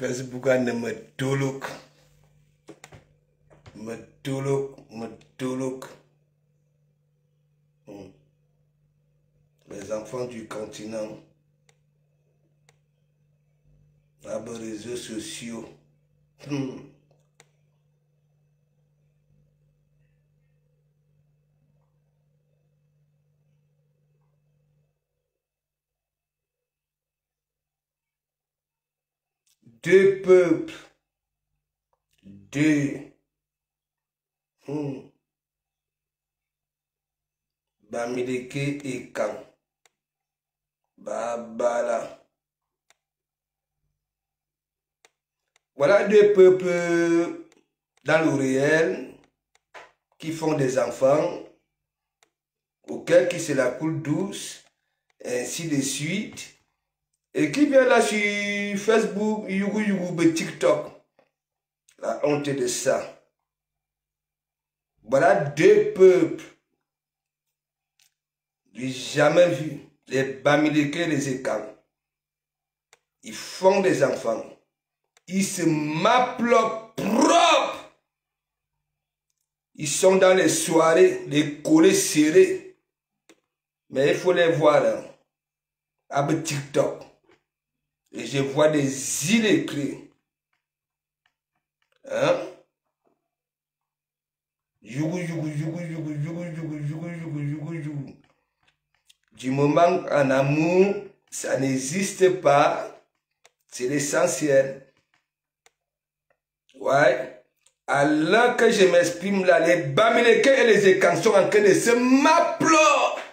Facebook a ne me toulouk. Me toulouk. Les enfants du continent. Les réseaux sociaux. Deux peuples. Deux. Bamileke et Kan. Babala. Voilà deux peuples dans le réel qui font des enfants, auxquels qui se la coule douce, ainsi de suite, et qui vient là sur Facebook, YouTube, TikTok. La honte de ça. Voilà deux peuples. J'ai jamais vu les Bamileke et les Ekang. Ils font des enfants. Ils se m'appellent propres. Ils sont dans les soirées, les collets serrés. Mais il faut les voir là, avec TikTok. Et je vois des illettrés. Hein? Du moment en amour, ça n'existe pas. C'est l'essentiel. Ouais. Alors que je m'exprime là, les Bamileke et les Ekang sont en train de se m'applaudir.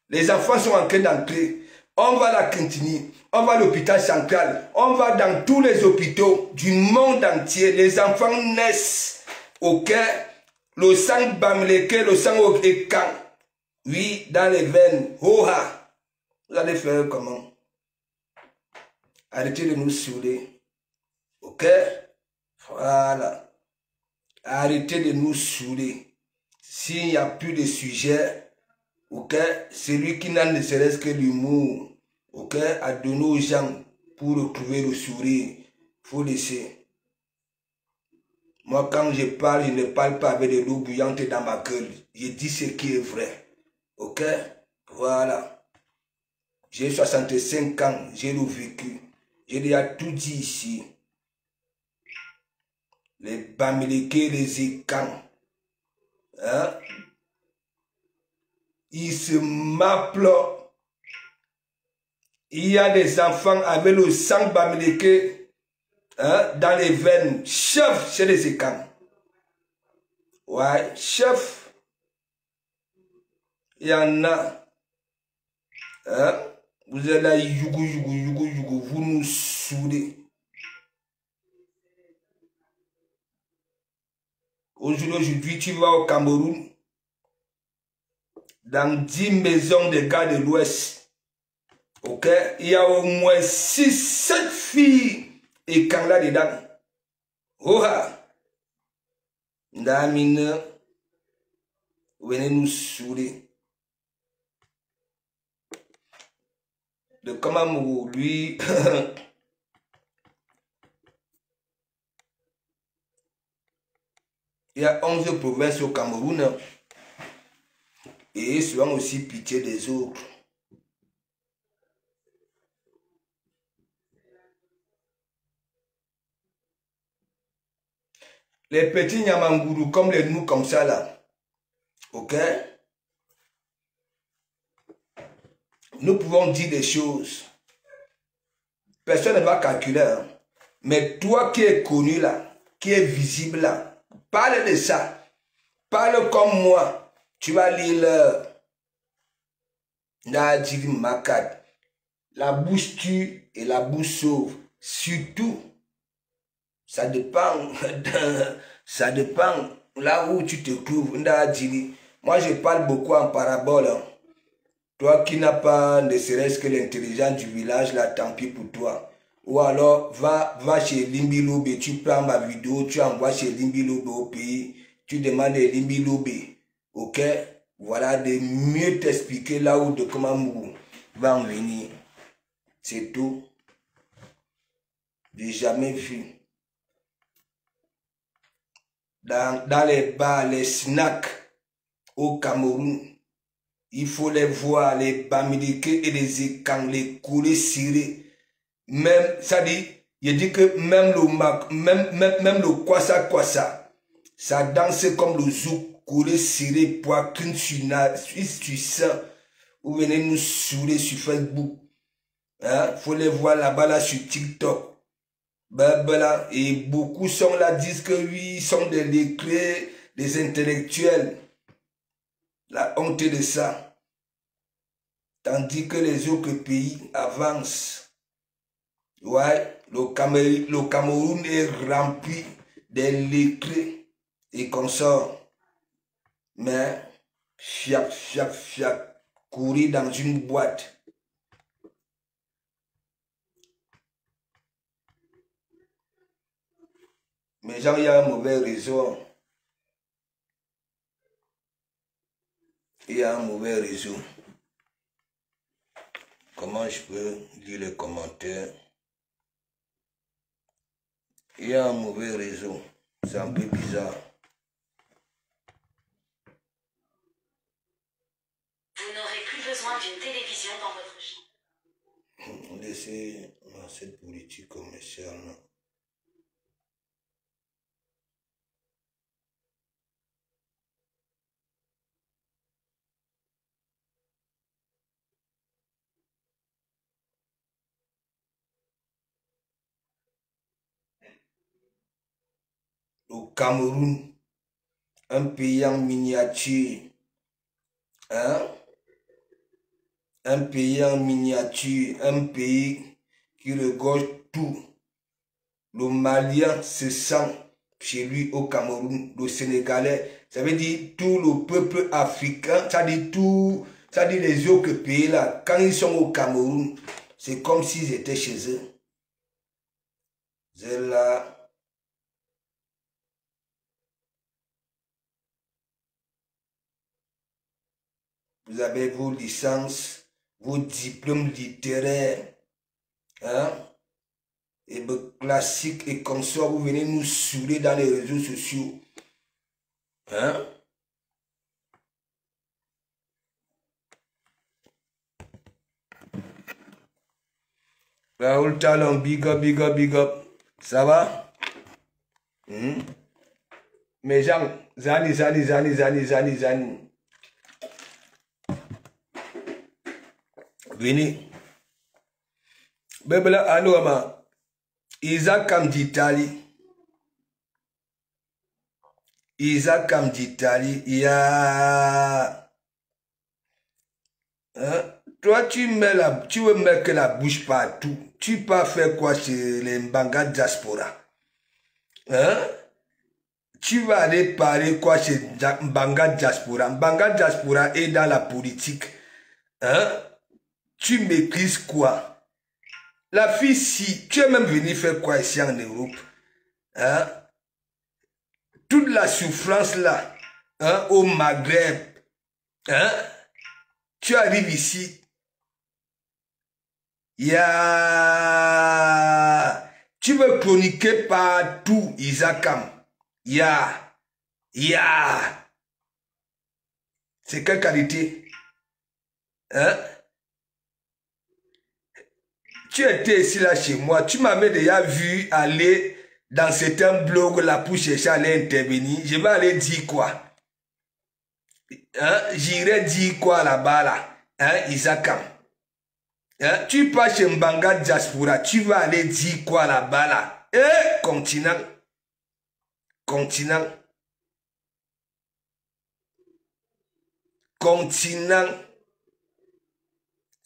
Les enfants sont en train d'entrer. On va à la cantine, on va à l'hôpital central, on va dans tous les hôpitaux du monde entier. Les enfants naissent. Ok? Le sang Bamileke, le sang Ekang. Oui, dans les veines. Oha! Vous allez faire comment? Arrêtez de nous saouler. Ok? Voilà. Arrêtez de nous saouler. S'il n'y a plus de sujet, ok? Celui qui n'a ne serait-ce que l'humour, ok? À donner aux gens pour retrouver le sourire. Faut laisser. Moi, quand je parle, je ne parle pas avec de l'eau bouillante dans ma gueule. Je dis ce qui est vrai. Ok? Voilà. J'ai 65 ans, j'ai le vécu. J'ai déjà tout dit ici. Les Bamileke, les Ekang. Hein? Ils se m'appellent. Il y a des enfants avec le sang Bamileke, hein, dans les veines. Chef chez les Ekang. Ouais, chef. Il y en a. Hein? Vous êtes là, vous nous saoulez. Aujourd'hui, tu vas au Cameroun, dans 10 maisons des gars de l'Ouest. Ok? Il y a au moins 6-7 filles et quand là-dedans. Oha! Ndamine, venez nous saouler. De comment lui. Il y a 11 provinces au Cameroun. Et ils seront aussi pitié des autres. Les petits Nyamanguru comme les nous comme ça là. Ok? Nous pouvons dire des choses. Personne ne va calculer. Hein? Mais toi qui es connu là, qui est visible là, parle de ça. Parle comme moi. Tu vas lire leur. Nadiri Makad. La bouche tue et la bouche sauve. Surtout, ça dépend. Ça dépend là où tu te trouves. Nadiri. Moi, je parle beaucoup en parabole. Hein. Toi qui n'as pas ne serait-ce que l'intelligence du village, là, tant pis pour toi. Ou alors, va chez Limbiloube, tu prends ma vidéo, tu envoies chez Limbiloube au pays, tu demandes à Limbiloube, ok? Voilà, de mieux t'expliquer là où de comment va en venir. C'est tout. J'ai jamais vu. Dans les bars, les snacks au Cameroun, il faut les voir, les bamileke et les écans, les coulées cirés. Même, ça dit, il dit que même le kwasa, ça danse comme le zouk, coulé ciré, poitrine sur ça. Vous venez nous saouler sur Facebook. Hein? Faut les voir là-bas là, sur TikTok. Là, et beaucoup sont là, disent que oui, ils sont des lettrés, des intellectuels. La honte de ça. Tandis que les autres pays avancent. Ouais, le Cameroun est rempli des lettrés et consorts. Mais, fiap, courir dans une boîte. Mais genre, il y a un mauvais réseau. Il y a un mauvais réseau. Comment je peux lire les commentaires? Il y a un mauvais réseau. C'est un peu bizarre. Vous n'aurez plus besoin d'une télévision dans votre chambre. Laissez cette politique commerciale. Le Cameroun, un pays en miniature, hein? Un pays en miniature, un pays qui regorge tout. Le Malien se sent chez lui au Cameroun, le Sénégalais, ça veut dire tout le peuple africain, ça dit tout, ça dit les autres pays là, quand ils sont au Cameroun, c'est comme s'ils étaient chez eux. C'est là. Vous avez vos licences, vos diplômes littéraires, hein? Et classiques et comme ça, vous venez nous saouler dans les réseaux sociaux. Hein? Raoul Talon, big up. Ça va? Mes gens, zani. Venez. Bebla Anouama. Isaac Kamditali, il y a... Hein? Toi, tu veux mettre la bouche partout. Tu peux faire quoi chez les Mbanga Diaspora? Hein? Tu vas aller parler quoi chez Mbanga Diaspora? Mbanga Diaspora est dans la politique. Hein? Tu maîtrises quoi? La fille, si tu es même venu faire quoi ici en Europe, hein? Toute la souffrance là, hein, au Maghreb, hein? Tu arrives ici, tu veux chroniquer partout, Isakam, c'est quelle qualité? Hein? Tu étais ici là chez moi, tu m'avais déjà vu aller dans certains blogs là pour chercher à aller intervenir. Je vais aller dire quoi? Hein? J'irai dire quoi là-bas là? Hein, Isakam? Hein? Tu pars chez Mbanga Diaspora, tu vas aller dire quoi là-bas là? Eh, continent.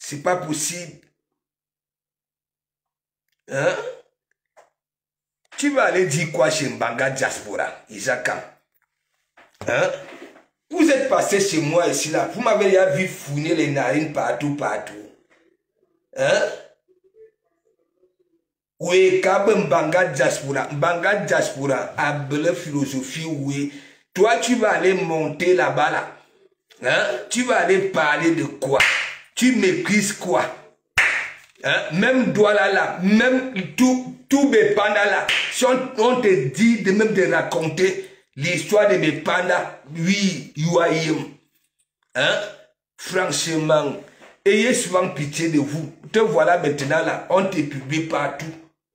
C'est pas possible. Hein? Tu vas aller dire quoi chez Mbanga Diaspora, Isakam? Hein? Vous êtes passé chez moi ici là, vous m'avez déjà vu fouiner les narines partout. Hein? Oui, Kabe Mbanga Diaspora a belle philosophie, oui. Toi, tu vas aller monter là-bas là. Hein? Tu vas aller parler de quoi? Tu maîtrises quoi? Hein? Même Douala là, même tout mes pandas là, si on te dit de même de raconter l'histoire de mes pandas, oui, Youaïm. Hein? Franchement, ayez souvent pitié de vous. Te voilà maintenant là, on te publie partout,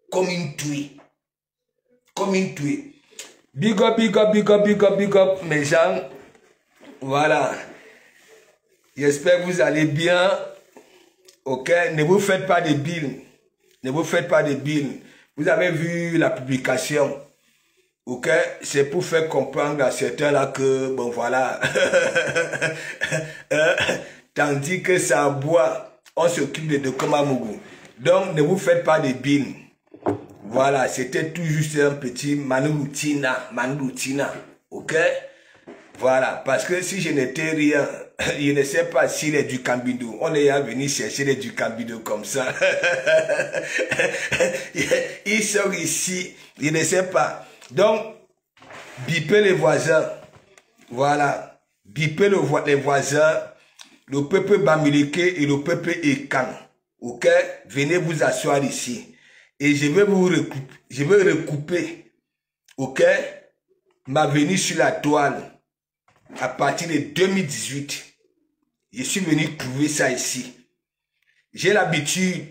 comme une tuile. Comme une tuile. Big up, big up, big up, big up, big up, mes gens. Voilà. J'espère que vous allez bien. Ok, ne vous faites pas de billes. Ne vous faites pas de billes. Vous avez vu la publication. Ok, c'est pour faire comprendre à certains là que, bon voilà. Tandis que ça boit, on s'occupe de Komamougou. Donc, ne vous faites pas de billes. Voilà, c'était tout juste un petit Manouloutina. Ok? Voilà, parce que si je n'étais rien, je ne sais pas s'il est du Cambido. On est venu chercher les du Cambido comme ça. Ils sont ici, je ne sais pas. Donc, bipez les voisins. Voilà, bipez les voisins, le peuple Bamileke et le peuple Ekan. Ok? Venez vous asseoir ici. Et je vais recouper, ok, ma venue sur la toile. À partir de 2018, je suis venu trouver ça ici. J'ai l'habitude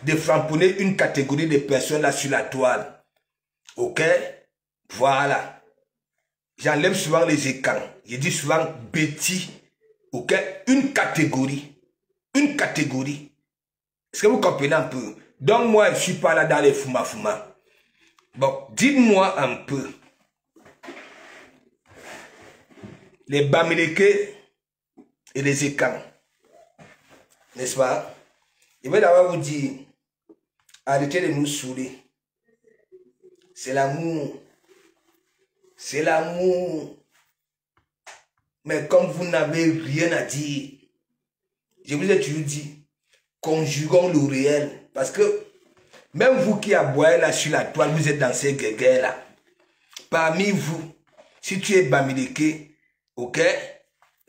de framponner une catégorie de personnes là sur la toile. Ok? Voilà. J'enlève souvent les écrans. Je dis souvent Betty. Ok? Une catégorie. Une catégorie. Est-ce que vous comprenez un peu? Donc moi, je ne suis pas là dans les fuma-fuma. Bon, dites-moi un peu. Les Bamileke et les Ekans, n'est-ce pas? Je vais d'abord vous dire, arrêtez de nous saouler. C'est l'amour. C'est l'amour. Mais comme vous n'avez rien à dire, je vous ai toujours dit, conjuguons le réel. Parce que même vous qui aboyez là sur la toile, vous êtes dans ces guéguerres là. Parmi vous, si tu es Bamileke, ok,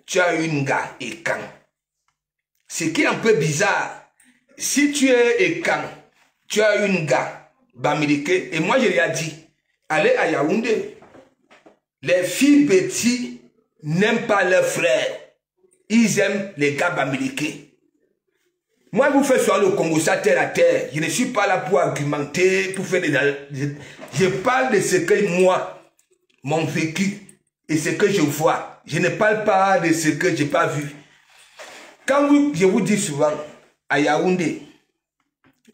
tu as une gars Ekan. Ce qui est un peu bizarre, si tu es Ekan, tu as une gars Bamileke, et moi je lui ai dit, allez à Yaoundé. Les filles Betty n'aiment pas leurs frères. Ils aiment les gars Bamileke. Moi, je vous fais sur le Congo, ça terre à terre. Je ne suis pas là pour argumenter, pour faire des... Je parle de ce que moi, mon vécu, et ce que je vois. Je ne parle pas de ce que je n'ai pas vu. Quand je vous dis souvent, à Yaoundé,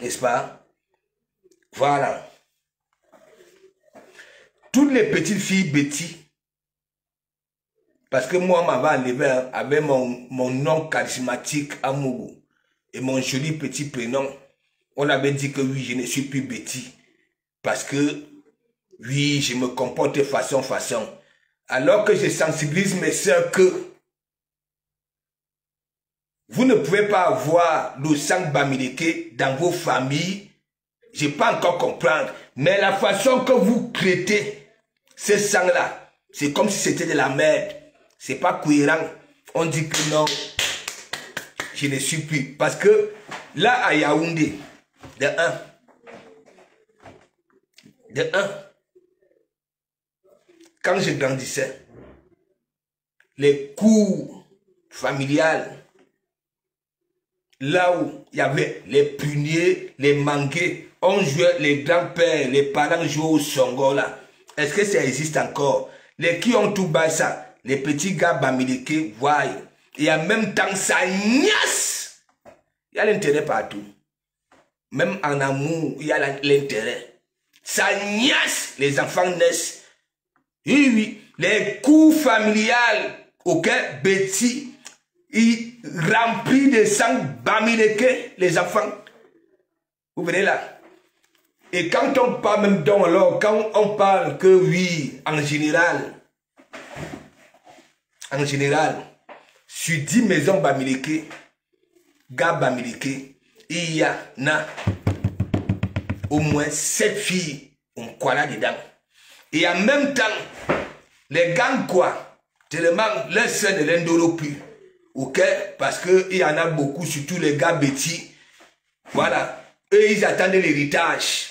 n'est-ce pas? Voilà. Toutes les petites filles Betty, parce que moi, on m'avait enlevé avec mon nom charismatique Amougou et mon joli petit prénom, on avait dit que oui, je ne suis plus Betty. Parce que, oui, je me comporte de façon. Alors que je sensibilise mes soeurs que vous ne pouvez pas avoir le sang Bamileke dans vos familles. Je ne peux pas encore comprendre. Mais la façon que vous traitez ce sang-là, c'est comme si c'était de la merde. C'est pas cohérent. On dit que non, je ne suis plus. Parce que là, à Yaoundé, de un, quand je grandissais, les cours familiales, là où il y avait les puniers, les mangués, on jouait, les grands-pères, les parents jouaient au songo là. Est-ce que ça existe encore? Les qui ont tout bas ça, les petits gars Bamileke, voient. Et en même temps, ça niasse. Il y a l'intérêt partout. Même en amour, il y a l'intérêt. Ça niasse, les enfants naissent. Oui, les coups familiales, ok, Betty, ils remplissent de sang Bamileke, les enfants. Vous venez là. Et quand on parle même donc alors, quand on parle que oui, en général, sur 10 maisons Bamileke, gars Bamileke, il y en a au moins 7 filles, on croit là dedans. Et en même temps, les gangs quoi, tellement les sœurs ne l'endorent plus. Ok, parce qu'il y en a beaucoup, surtout les gars Betty. Voilà. Eux, ils attendent l'héritage.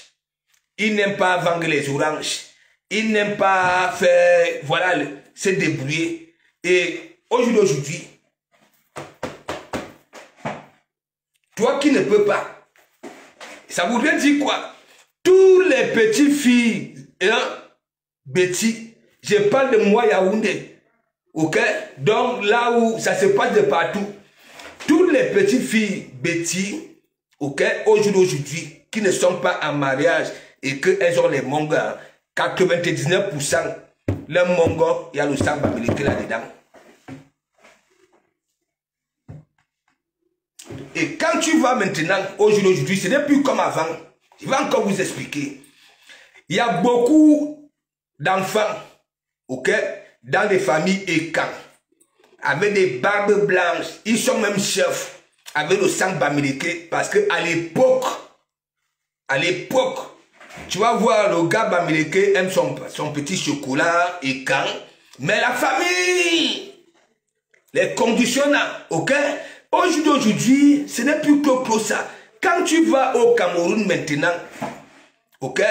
Ils n'aiment pas vendre les oranges. Ils n'aiment pas faire, voilà, se débrouiller. Et aujourd'hui, toi qui ne peux pas, ça voudrait dire quoi? Tous les petites filles, Betty, je parle de moi Yaoundé, ok? Donc là où ça se passe de partout, toutes les petites filles Betty, ok, aujourd'hui, qui ne sont pas en mariage et qu'elles ont les mongas, 99%, les mongas, il y a le sang bamileke là-dedans. Et quand tu vas maintenant, aujourd'hui, ce n'est plus comme avant. Je vais encore vous expliquer. Il y a beaucoup d'enfants, ok, dans les familles écans, avec des barbes blanches. Ils sont même chefs avec le sang bamileke parce qu'à l'époque, tu vas voir le gars bamileke aime son petit chocolat écan, mais la famille les conditionna, ok. Aujourd'hui, ce n'est plus que ça. Quand tu vas au Cameroun maintenant, ok,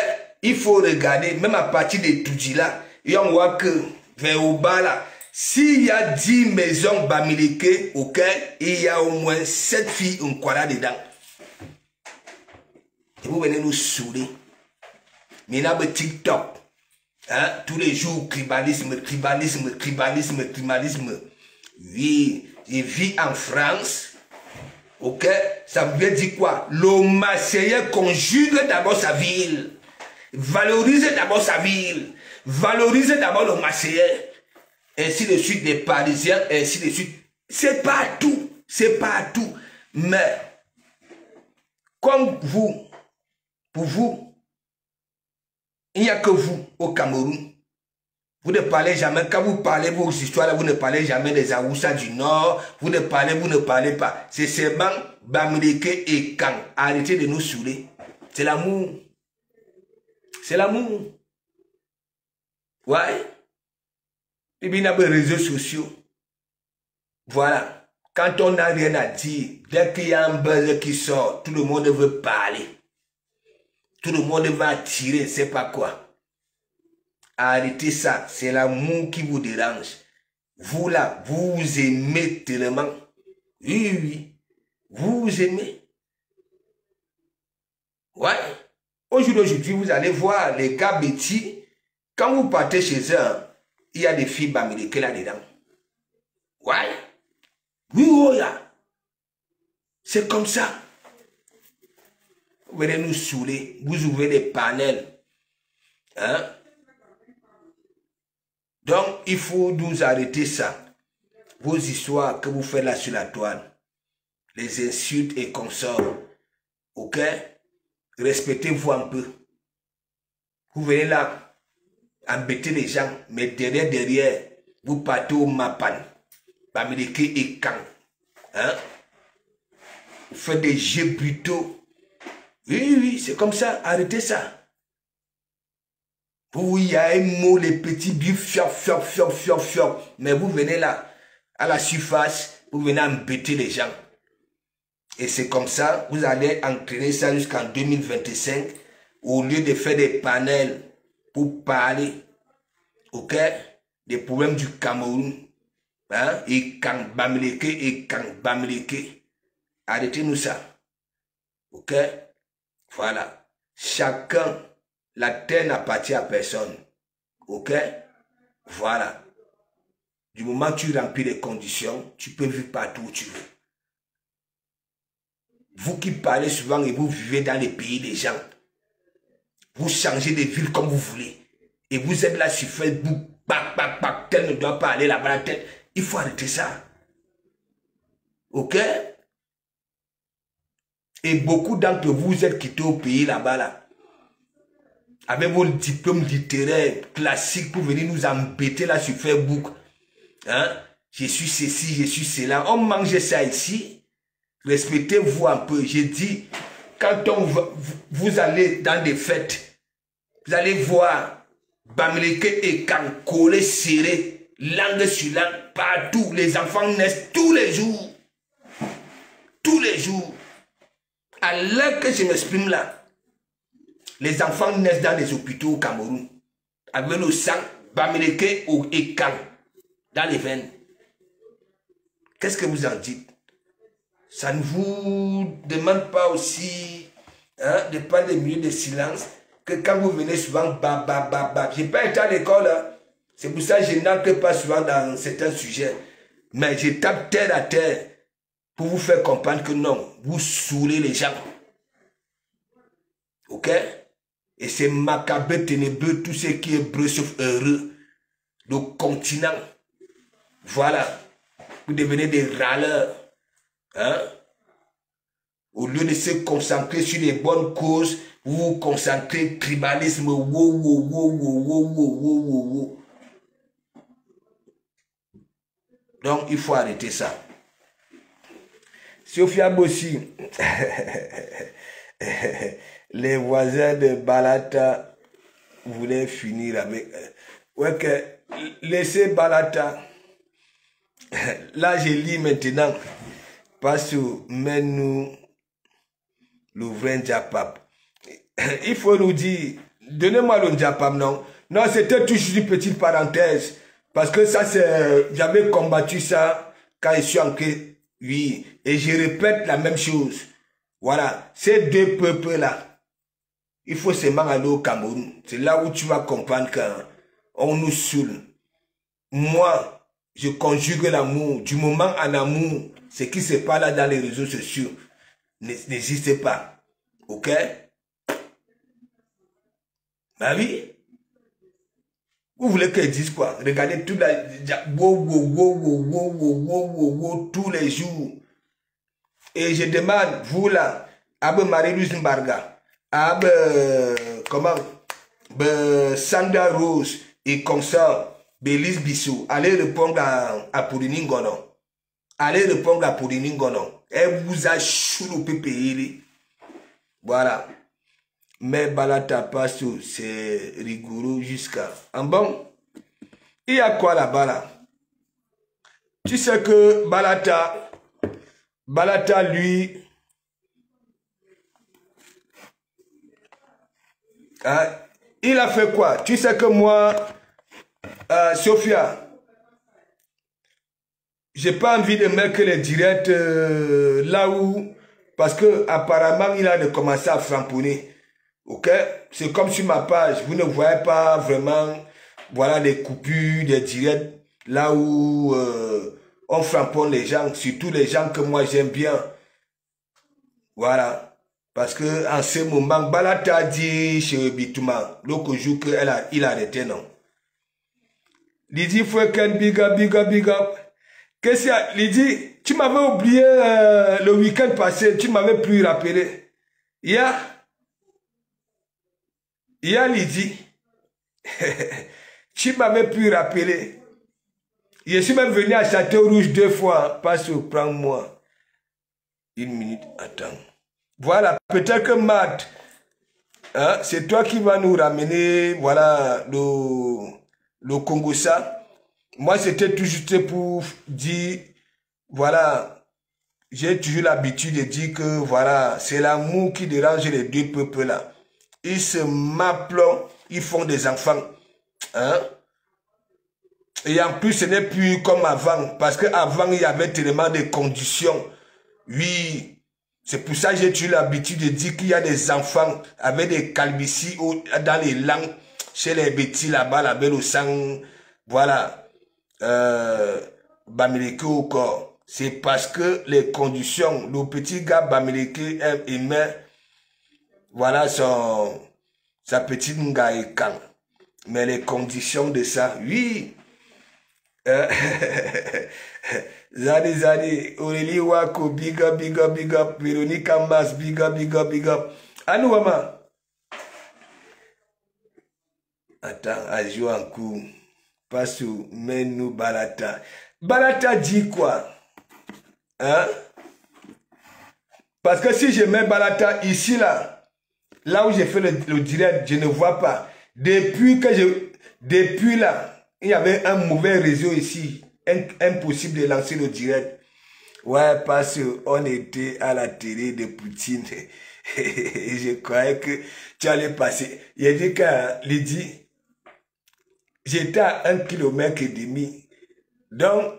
il faut regarder, même à partir de Toudjila, et on voit que vers au bas là, s'il y a 10 maisons bamileke, ok, il y a au moins 7 filles en quoi dedans. Et vous venez nous saouler. Mais il y a le TikTok, hein, tous les jours, tribalisme. Oui. Je vis en France, ok, ça veut dire quoi? Le Marseillais conjugue d'abord sa ville, valorise d'abord sa ville, valorise d'abord le Marseillais, ainsi de suite les Parisiens, ainsi de suite. C'est partout, mais comme vous, pour vous, il n'y a que vous au Cameroun. Vous ne parlez jamais, quand vous parlez vos histoires, vous ne parlez jamais des Aoussa du Nord, vous ne parlez pas. C'est seulement Bamileke et Kang. Arrêtez de nous saouler. C'est l'amour. C'est l'amour. Ouais. Et bien, il y a des réseaux sociaux. Voilà. Quand on n'a rien à dire, dès qu'il y a un buzz qui sort, tout le monde veut parler. Tout le monde va tirer, c'est pas quoi. Arrêtez ça, c'est l'amour qui vous dérange. Vous là, vous aimez tellement. Oui, vous aimez. Ouais. Aujourd'hui, vous allez voir les gars Betty. Quand vous partez chez eux, il y a des filles bamileke là-dedans. Ouais. Oui, oh, yeah. C'est comme ça. Vous venez nous saouler. Vous ouvrez des panels. Hein? Donc, il faut nous arrêter ça. Vos histoires que vous faites là sur la toile, les insultes et consorts, ok? Respectez-vous un peu. Vous venez là, embêter les gens, mais derrière, vous partez au Mapan, Bamileke et Kang. Hein? Vous faites des jeux brutaux. Oui, c'est comme ça, arrêtez ça. Vous, il y a un mot, les petits bifs, fiop. Mais vous venez là, à la surface, vous venez embêter les gens. Et c'est comme ça, vous allez entraîner ça jusqu'en 2025, au lieu de faire des panels pour parler, ok, des problèmes du Cameroun, hein, et Kang Bamileke. Arrêtez-nous ça. Ok? Voilà. Chacun. La terre n'appartient à personne. Ok? Voilà. Du moment que tu remplis les conditions, tu peux vivre partout où tu veux. Vous qui parlez souvent et vous vivez dans les pays des gens, vous changez de ville comme vous voulez. Et vous êtes là sur Facebook, tel ne doit pas aller là-bas, tel. Il faut arrêter ça. Ok? Et beaucoup d'entre vous êtes quittés au pays là-bas, là. Avec vos diplômes littéraires classiques pour venir nous embêter là sur Facebook. Hein? Je suis ceci, je suis cela. On mange ça ici. Respectez-vous un peu. J'ai dit, quand vous allez dans des fêtes, vous allez voir Bamileke et Kang collés serrés, langue sur langue, partout. Les enfants naissent tous les jours. Tous les jours. à l'heure que je m'exprime là, les enfants naissent dans les hôpitaux au Cameroun, avec le sang, Bamileke et Kang, dans les veines. Qu'est-ce que vous en dites? Ça ne vous demande pas aussi de prendre des minutes de silence, que quand vous venez souvent, je n'ai pas été à l'école, hein. C'est pour ça que je n'entre pas souvent dans certains sujets. Mais je tape terre à terre pour vous faire comprendre que non, vous saoulez les gens. Ok? Et c'est macabre, ténébreux, tout ce qui est breu sauf heureux. Le continent. Voilà. Vous devenez des râleurs. Hein? Au lieu de se concentrer sur les bonnes causes, vous vous concentrez tribalisme. Donc, il faut arrêter ça. Sophia Bossi, les voisins de Balata voulaient finir avec... Ouais, que laissez Balata. Là, je lis maintenant. Parce que nous l'ouvrons Njapap. Il faut nous dire, donnez-moi le Njapap, non? Non, c'était toujours une petite parenthèse. Parce que ça, c'est... J'avais combattu ça quand je suis entré. Oui. Et je répète la même chose. Voilà. Ces deux peuples-là, il faut seulement aller au Cameroun. C'est là où tu vas comprendre qu'on nous saoule. Moi, je conjugue l'amour. Du moment en amour, ce qui se passe là dans les réseaux sociaux, n'hésitez pas. Ok? Ma vie? Vous voulez qu'elle dise quoi? Regardez tout la... tous les jours. Et je demande, vous là, Abe Marie-Louise Mbarga, Abe, comment? Sandra Rose et consort, Bélise Bissou, allez répondre à Poudini Ngonon. Allez répondre à Poudini Ngonon. Elle vous a chouloupé payé. Voilà. Mais Balata passe, c'est rigoureux jusqu'à... En bon, il y a quoi là-bas là? Tu sais que Balata, lui, hein, il a fait quoi? Tu sais que moi, Sophia, j'ai pas envie de mettre les directs là où... Parce que apparemment, il a commencé à framponner. Ok, c'est comme sur ma page, vous ne voyez pas vraiment, voilà, des coupures, des directs, là où on framponne les gens, surtout les gens que moi j'aime bien. Voilà, parce que en ce moment, Balata dit chez Bitouma, l'autre jour il a arrêté, non. Lydie Fouken, big up. Qu'est-ce qu'il y a, Lydie, tu m'avais oublié le week-end passé, tu m'avais plus rappelé. Il y a Lydie, tu m'avais pu rappeler. Je suis même venu à Château-Rouge 2 fois. Pas surprends-moi. Une minute, attends. Voilà, peut-être que Matt, hein, c'est toi qui vas nous ramener, voilà, le Congo-ça. Moi, c'était toujours pour dire, voilà, j'ai toujours l'habitude de dire que, voilà, c'est l'amour qui dérange les deux peuples-là. Ils se m'appellent, ils font des enfants. Hein? Et en plus, ce n'est plus comme avant. Parce qu'avant, il y avait tellement de conditions. Oui, c'est pour ça que j'ai eu l'habitude de dire qu'il y a des enfants avec des calvities dans les langues, chez les bêtis là-bas, la belle au sang. Voilà. Bamileke au corps. C'est parce que les conditions, le petit gars Bamileke aimait, voilà sa petite Ngaïkan. Mais les conditions de ça, oui. Zadi, Aurélie Wako, big up. Véronique Amas, big up. Anouama. Attends, à jouer un coup. Pas sous, mais nous, Balata. Balata dit quoi? Hein? Parce que si je mets Balata ici, là où j'ai fait le direct, je ne vois pas. Depuis là, il y avait un mauvais réseau ici. Impossible de lancer le direct. Ouais, parce qu'on était à la télé de Poutine. Et je croyais que tu allais passer. Il a dit que Lydie, j'étais à 1,5 km. Donc,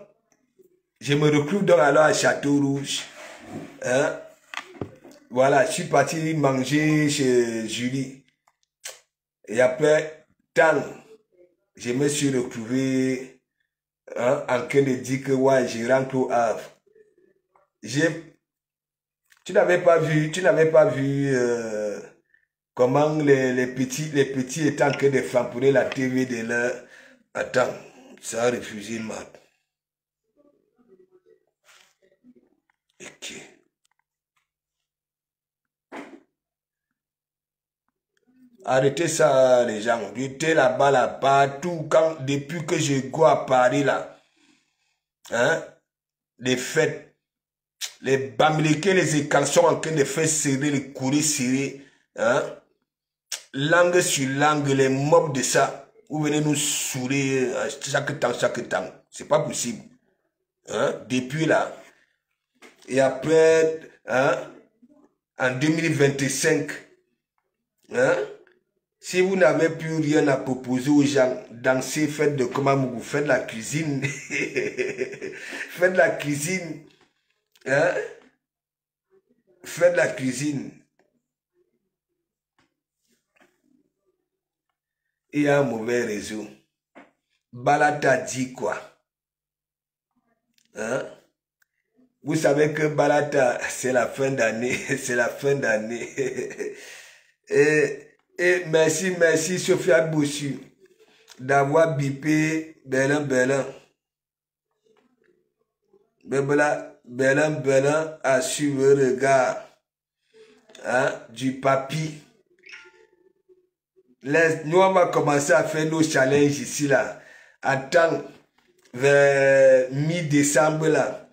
je me retrouve donc alors à Château Rouge. Hein? Voilà, je suis parti manger chez Julie. Et après, tant, je me suis retrouvé en train de dire que ouais, je rentre au Havre. Tu n'avais pas vu comment les petits étaient en train de frapper la TV de leur... Attends, ça a refusé mal. Ok. Arrêtez ça, les gens. J'étais là-bas, là, partout, depuis que je go à Paris, là. Hein? Les fêtes, les bamilekés, les écans sont en train de faire serrer, les courriers serrés. Hein? Langue sur langue, les mobs de ça. Vous venez nous saouler chaque temps, chaque temps. C'est pas possible. Hein? Depuis là. Et après, hein? En 2025, hein? Si vous n'avez plus rien à proposer aux gens, dansez, faites de comment vous faites la cuisine. Faites la cuisine. Hein? Faites la cuisine. Il y a un mauvais réseau. Balata dit quoi? Hein? Vous savez que Balata, c'est la fin d'année. C'est la fin d'année. Et merci Sophia Boussu d'avoir bipé Belin. Belin a suivi le regard du papy. Nous, on va commencer à faire nos challenges ici, là. Attends, vers mi-décembre, là.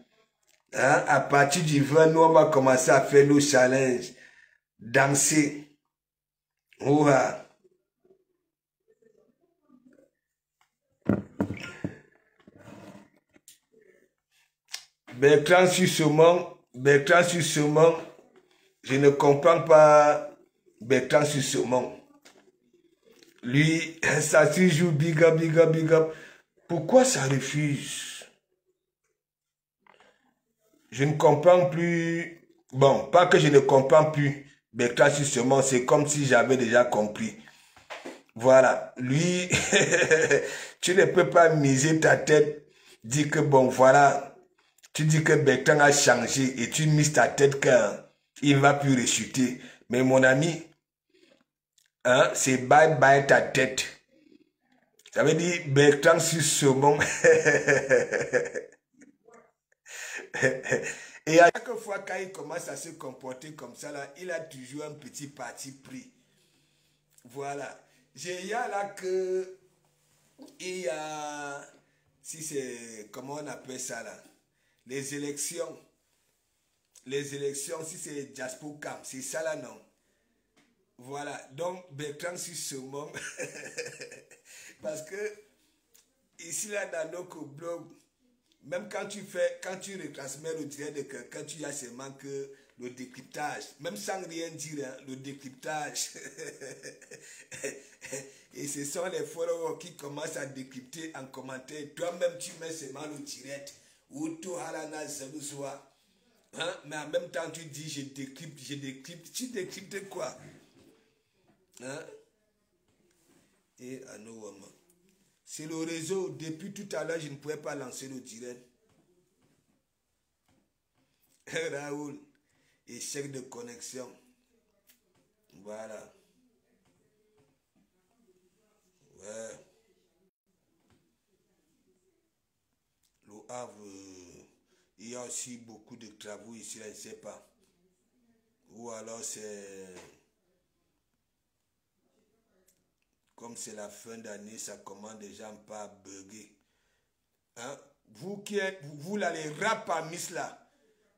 Hein? À partir du 20, nous, on va commencer à faire nos challenges. Danser. Ouah. Bertrand sur Saumon, je ne comprends pas Bertrand sur Saumon. Lui, ça se joue big up. Pourquoi ça refuse? Je ne comprends plus. Bon, pas que je ne comprends plus Bertrand sur Saumon, c'est comme si j'avais déjà compris. Voilà, lui, tu ne peux pas miser ta tête, dire que bon, voilà, tu dis que Bertrand a changé et tu mises ta tête qu'il ne va plus rechuter. Mais mon ami, hein, c'est bye bye ta tête. Ça veut dire Bertrand sur Saumon. Et à chaque fois quand il commence à se comporter comme ça, là, il a toujours un petit parti pris. Voilà. Il y a là que... Il y a... Si c'est... Comment on appelle ça là? Les élections. Les élections, si c'est Jaspo Camp, c'est ça là, non? Voilà. Donc, Bertrand sur Saumon. Parce que, ici là, dans notre blog, même quand tu retransmets le direct de quelqu'un, tu as seulement que le décryptage. Même sans rien dire, hein, le décryptage. Et ce sont les followers qui commencent à décrypter en commentaire. Toi-même, tu mets seulement le direct. Ou toi, Halana Zeluzwa. Hein? Mais en même temps, tu dis, je décrypte. Tu décryptes quoi? Hein? Et à nos moments. C'est le réseau. Depuis tout à l'heure, je ne pouvais pas lancer le direct. Raoul, échec de connexion. Voilà. Ouais. Le Havre, il y a aussi beaucoup de travaux ici, là, je ne sais pas. Ou alors c'est... Comme c'est la fin d'année, ça commence déjà un peu à bugger. Hein? Vous qui êtes, vous là, les rap parmi là,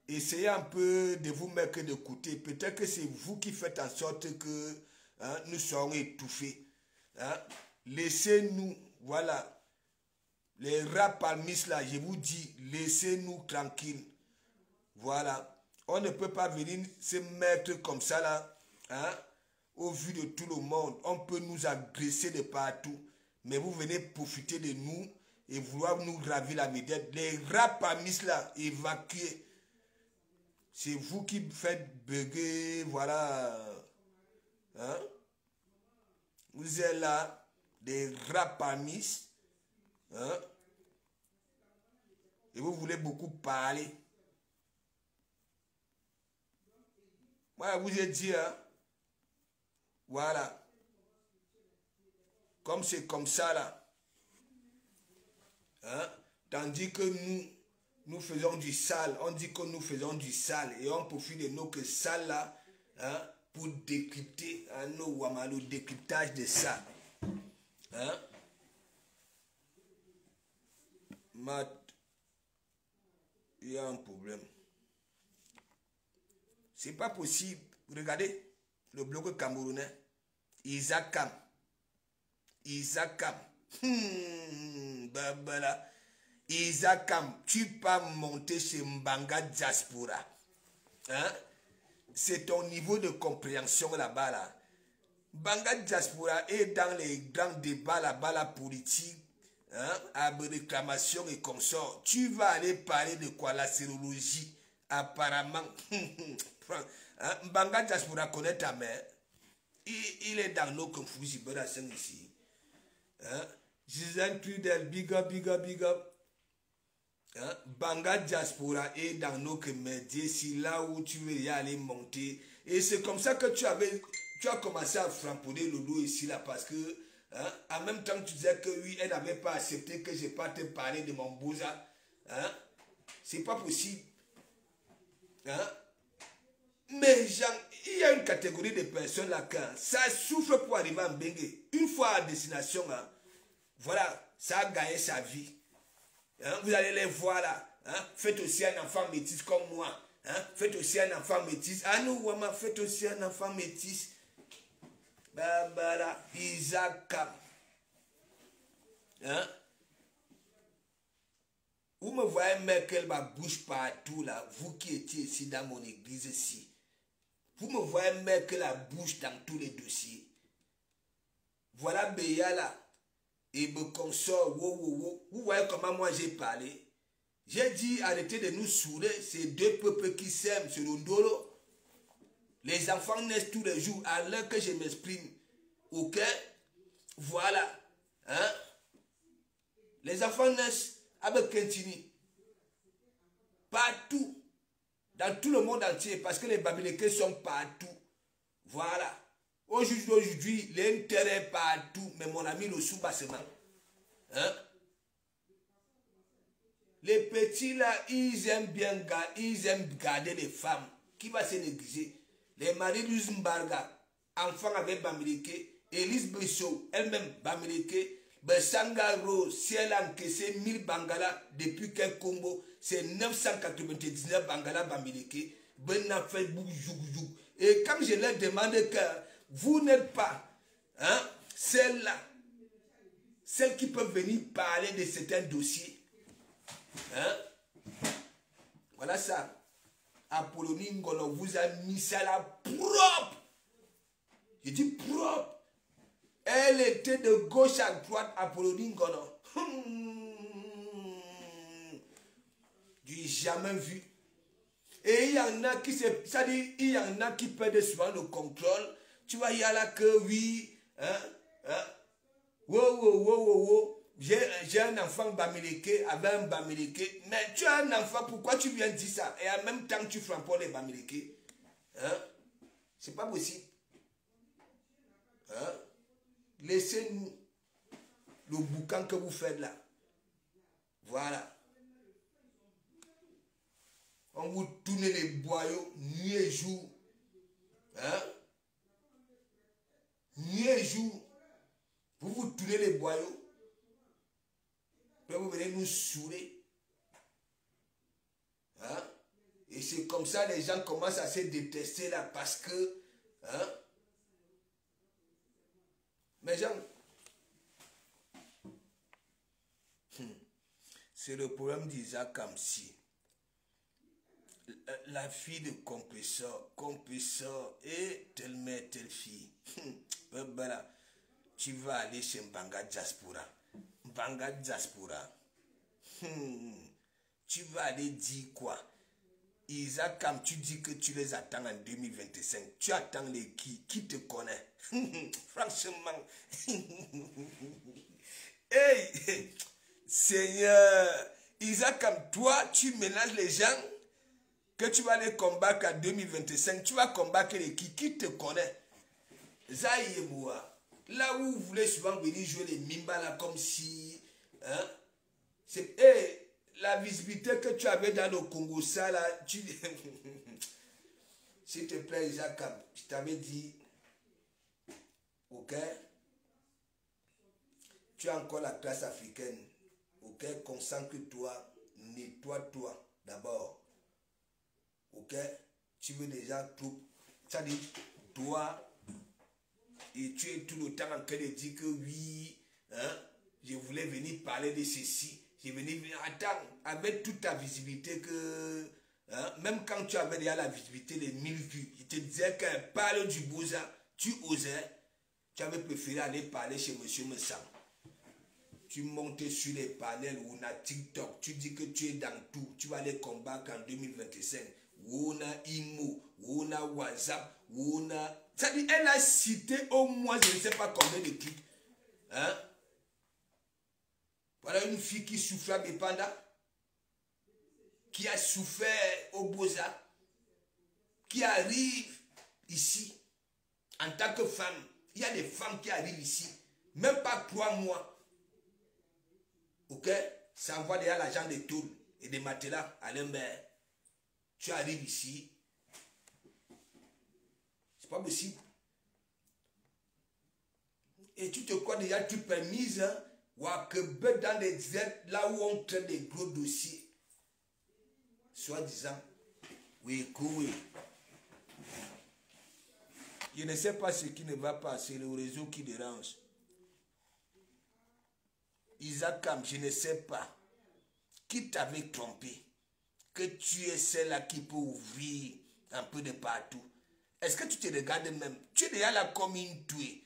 essayez un peu de vous mettre de côté. Peut-être que c'est vous qui faites en sorte que nous serons étouffés. Hein? Laissez-nous, voilà. Les rap parmi là, je vous dis, laissez-nous tranquilles. Voilà. On ne peut pas venir se mettre comme ça là, hein, au vu de tout le monde. On peut nous agresser de partout. Mais vous venez profiter de nous et vouloir nous ravir la médaille. Les rapamis là, évacués. C'est vous qui faites bugger, voilà. Hein? Vous êtes là, des rapamis. Hein? Et vous voulez beaucoup parler. Moi, je vous ai dit, hein? Voilà. Comme c'est comme ça, là. Hein? Tandis que nous faisons du sale. On dit que nous faisons du sale. Et on profite de nos que sales, là, hein? Pour décrypter, hein, le décryptage de ça. Hein? Il y a un problème. C'est pas possible. Regardez le bloc camerounais. Isakam. Babala. Isakam, tu peux monter chez Mbanga Diaspora. Hein? C'est ton niveau de compréhension là-bas. Là. Mbanga Diaspora est dans les grands débats là-bas, la politique, hein, à réclamation et comme ça. Tu vas aller parler de quoi? La sérologie, apparemment. Hein? Mbanga Diaspora connaît ta mère. Il est dans nos confusions ici. Hein? Gisèle Trudel, big up. Hein? Mbanga Diaspora est dans nos médias, c'est là où tu veux y aller monter. Et c'est comme ça que tu as commencé à framponner le dos ici là parce que hein, en même temps tu disais que oui, elle n'avait pas accepté que je pas te parler de mon bouza. Hein? C'est pas possible. Hein? Mais il y a une catégorie de personnes là quand ça souffre pour arriver à Mbengue. Une fois à destination, hein, voilà, ça a gagné sa vie. Hein, vous allez les voir là. Hein, faites aussi un enfant métis comme moi. Hein, faites aussi un enfant métis. Ah nous, Wama, faites aussi un enfant métis. Babala, Isaac. Hein? Vous me voyez mettre ma bouche partout là, vous qui étiez ici dans mon église ici. Vous me voyez mettre la bouche dans tous les dossiers. Voilà Béa là. Et me console, wow. Vous voyez comment moi j'ai parlé. J'ai dit arrêtez de nous saouler, c'est deux peuples qui s'aiment, c'est le Ndolo. Les enfants naissent tous les jours à l'heure que je m'exprime. Ok? Voilà. Hein? Les enfants naissent avec Kentini. Partout. Dans tout le monde entier. Parce que les Bamileke sont partout. Voilà. Aujourd'hui, l'intérêt partout. Mais mon ami, le sous-bassement. Hein? Les petits là, ils aiment bien garder les femmes. Qui va se négliger? Les maris Mbarga, enfants avec Bamileke. Elise Bissot, elle-même Bamileke. Besanga Rose, si elle a encaissé 1000 Bangala depuis quel combo, c'est 999 Bangala Bamileke. Ben a fait boujouk. Et quand je leur demande que vous n'êtes pas, hein, celle-là, celle qui peut venir parler de certains dossiers. Hein? Voilà ça. Apollonie Ngolo vous a mis ça là propre. Je dis propre. Elle était de gauche à droite, Apollonie Ngolo. Du jamais vu. Et il y en a qui il y en a qui perdent souvent le contrôle. Tu vois, il y a là que oui, hein, wow. J'ai un enfant Bamileke avec un Bamileke. Mais tu as un enfant, pourquoi tu viens dire ça? Et en même temps, tu frappes les Bamileke. Hein? C'est pas possible. Hein? Laissez-nous le boucan que vous faites là. Voilà. On vous tourne les boyaux nuit et jour. Hein? Nuit et jour. Vous vous tournez les boyaux. Puis vous venez nous saouler. Hein? Et c'est comme ça les gens commencent à se détester là parce que hein? Mais gens, c'est le problème d'Isaac Kamsi. la fille de compresseur et telle fille. Voilà. Tu vas aller chez Mbanga Diaspora. Mbanga Diaspora. Tu vas aller dire quoi? Isaac, comme tu dis que tu les attends en 2025, tu attends les qui te connaît? Franchement. Hey, Seigneur, Isaac, comme toi, tu mélanges les gens que tu vas les combattre en 2025. Tu vas combattre les qui te connaît? Zaïe moi. Là où vous voulez souvent venir jouer les Mimba là comme si... Hein, c'est... Hey, la visibilité que tu avais dans le Congo, ça là, tu... S'il te plaît, Isaac, je t'avais dit... Ok? Tu as encore la classe africaine. Ok? Concentre-toi, nettoie-toi d'abord. Ok? Tu veux déjà tout... Ça dit, toi... Et tu es tout le temps en train de dire que oui, hein, je voulais venir parler de ceci. Je venais venir. Attends, avec toute ta visibilité que. Hein, même quand tu avais déjà la visibilité des 1000 vues, je te disais qu'elle parle du Bouza, tu osais. Tu avais préféré aller parler chez M. Messam. Tu montes sur les panels où on a TikTok. Tu dis que tu es dans tout. Tu vas aller combattre en 2025. Où on a Imo, où on a WhatsApp, où on a. Ça dit, elle a cité au moins, je ne sais pas combien de trucs. Hein? Voilà une fille qui souffre à Bépanda, qui a souffert au Boza, qui arrive ici en tant que femme. Il y a des femmes qui arrivent ici, même pas 3 mois. Ok? Ça envoie déjà l'argent des tôles et des matelas à l'embert. Tu arrives ici. C'est pas possible. Et tu te crois déjà, tu permises, hein, ou à que dans les deserts, là où on traite des gros dossiers. Soi-disant. Oui, cool. Je ne sais pas ce qui ne va pas, c'est le réseau qui dérange. Isaac Kam, je ne sais pas. Qui t'avait trompé? Que tu es celle-là qui peut ouvrir un peu de partout. Est-ce que tu te regardes même? Tu es déjà là comme une tuée.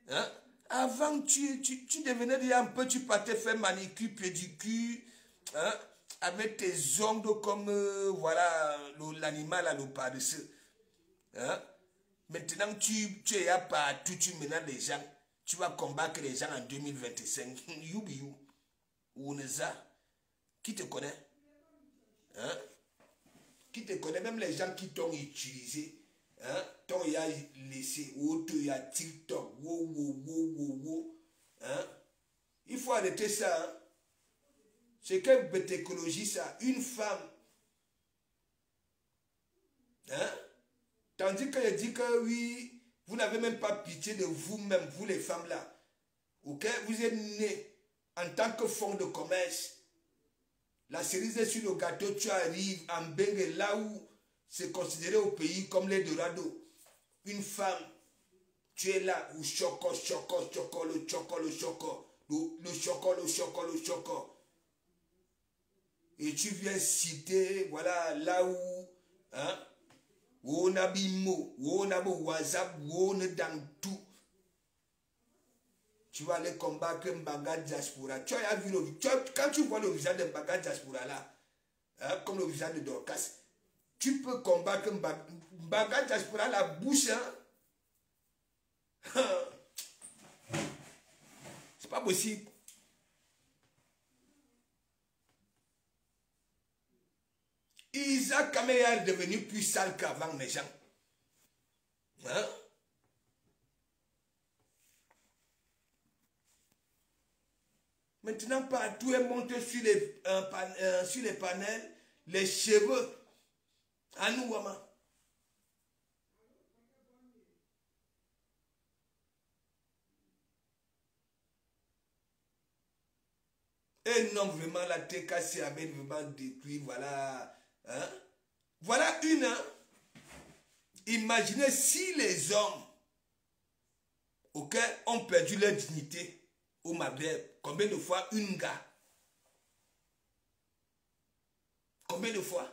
Hein? Avant, tu devenais déjà un peu, tu partais faire manicure, pédicure, hein? Avec tes ongles comme, voilà, l'animal, le paresseux. Hein? Maintenant, tu es là partout, tu menaces les gens. Tu vas combattre les gens en 2025. You. Ouneza. Qui te connaît? Hein? Qui te connaît? Même les gens qui t'ont utilisé. Hein? T'ont laissé. Il y a TikTok. Hein? Il faut arrêter ça. Hein? C'est quelle bête écologie ça? Une femme. Hein? Tandis que je dis que oui, vous n'avez même pas pitié de vous-même, vous les femmes là. Ok? Vous êtes nés en tant que fonds de commerce. La cerise sur le gâteau, tu arrives en Bengue, là où c'est considéré au pays comme l'Eldorado. Une femme, tu es là, où choco. Et tu viens citer, voilà, là où, hein, où on a Bimo, où on a WhatsApp, où on est dans tout. Tu vas aller combattre Mbanga Diaspora. Tu as vu quand tu vois le visage de Mbanga Diaspora là, hein, comme le visage de Dorcas, tu peux combattre Mbanga Diaspora, la bouche, hein. C'est pas possible. Isaac Kameya est devenu plus sale qu'avant les gens. Hein? Maintenant, partout est monté sur les panels, les cheveux. À nous, maman. Et non, vraiment, la TKC avait vraiment détruit, voilà. Hein? Voilà une. Hein? Imaginez si les hommes, ok, ont perdu leur dignité au Maghreb. Combien de fois une gars? Combien de fois?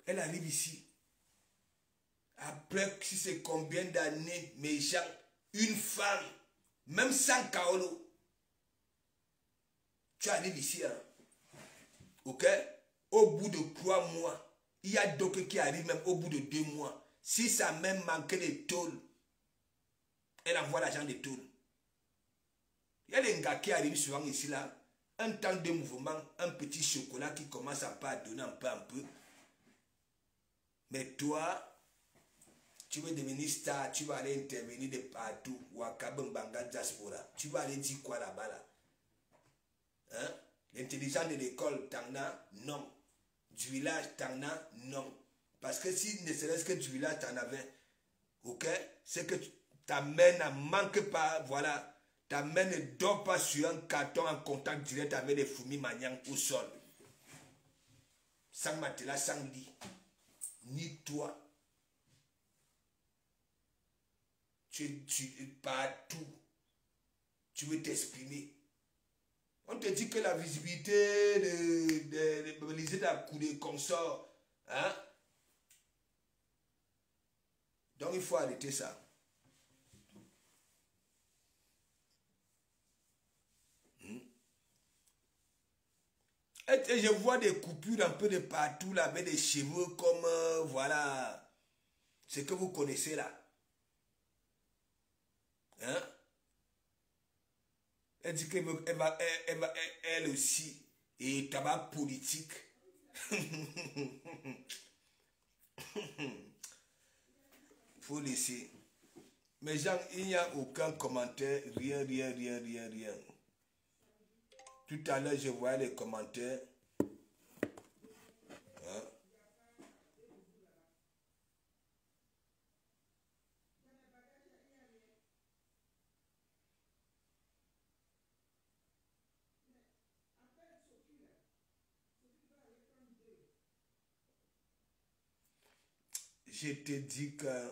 Elle arrive ici. Après, si c'est combien d'années, mes gens, une femme, même sans Kaolo, tu arrives ici, hein. Ok? Au bout de 3 mois, il y a d'autres qui arrivent même au bout de 2 mois. Si ça même manquait de tôle, elle envoie l'argent de tôle. Il y a des gars qui arrivent souvent ici, là. Un temps de mouvement, un petit chocolat qui commence à pas donner un peu. Mais toi, tu veux devenir star, tu vas aller intervenir de partout. Wakabembanga diaspora. Tu vas aller dire quoi là-bas là? Hein? L'intelligence de l'école, t'en as? Non. Du village, t'en as? Non. Parce que si ne serait-ce que du village, t'en avais, ok? C'est que ta main ne manque pas, voilà. Ta main ne dort pas sur un carton en contact direct avec des fourmis maniants au sol. Sans matelas, sans lit. Ni toi. Tu es partout. Tu veux t'exprimer. On te dit que la visibilité de l'Élysée a coulé comme ça. Hein? Donc il faut arrêter ça. Et je vois des coupures un peu de partout là, avec des cheveux comme, voilà, ce que vous connaissez là. Hein? Elle dit qu'elle aussi, et tabac politique. Faut laisser. Mais genre, il n'y a aucun commentaire, rien. Tout à l'heure, je voyais les commentaires. Hein? Je te dis que...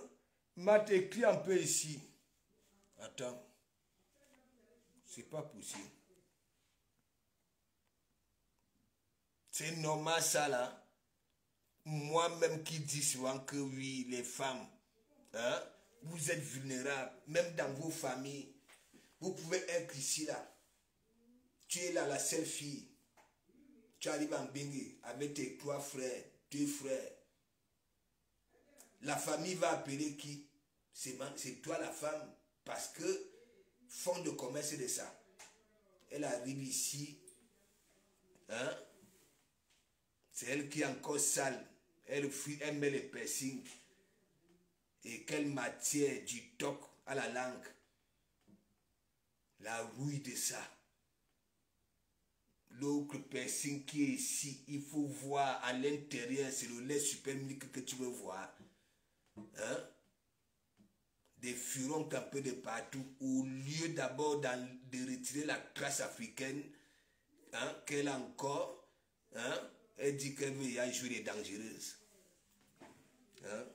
m'a écrit un peu ici. Attends. C'est pas possible. C'est normal ça là. Moi-même qui dis souvent que oui, les femmes, hein, vous êtes vulnérables, même dans vos familles. Vous pouvez être ici là. Tu es là la seule fille. Tu arrives en Bengue avec tes 3 frères, 2 frères. La famille va appeler qui? C'est toi la femme. Parce que fond de commerce c'est de ça. Elle arrive ici. Hein? C'est elle qui est encore sale. Elle met les piercings. Et quelle matière du toc à la langue. La rouille de ça. L'autre piercing qui est ici, il faut voir à l'intérieur, c'est le lait supermique que tu veux voir. Hein? Des furons un peu de partout. Au lieu d'abord de retirer la trace africaine, hein, qu'elle a encore, hein, elle dit qu'elle veut y aller jouer les dangereuses. Hein?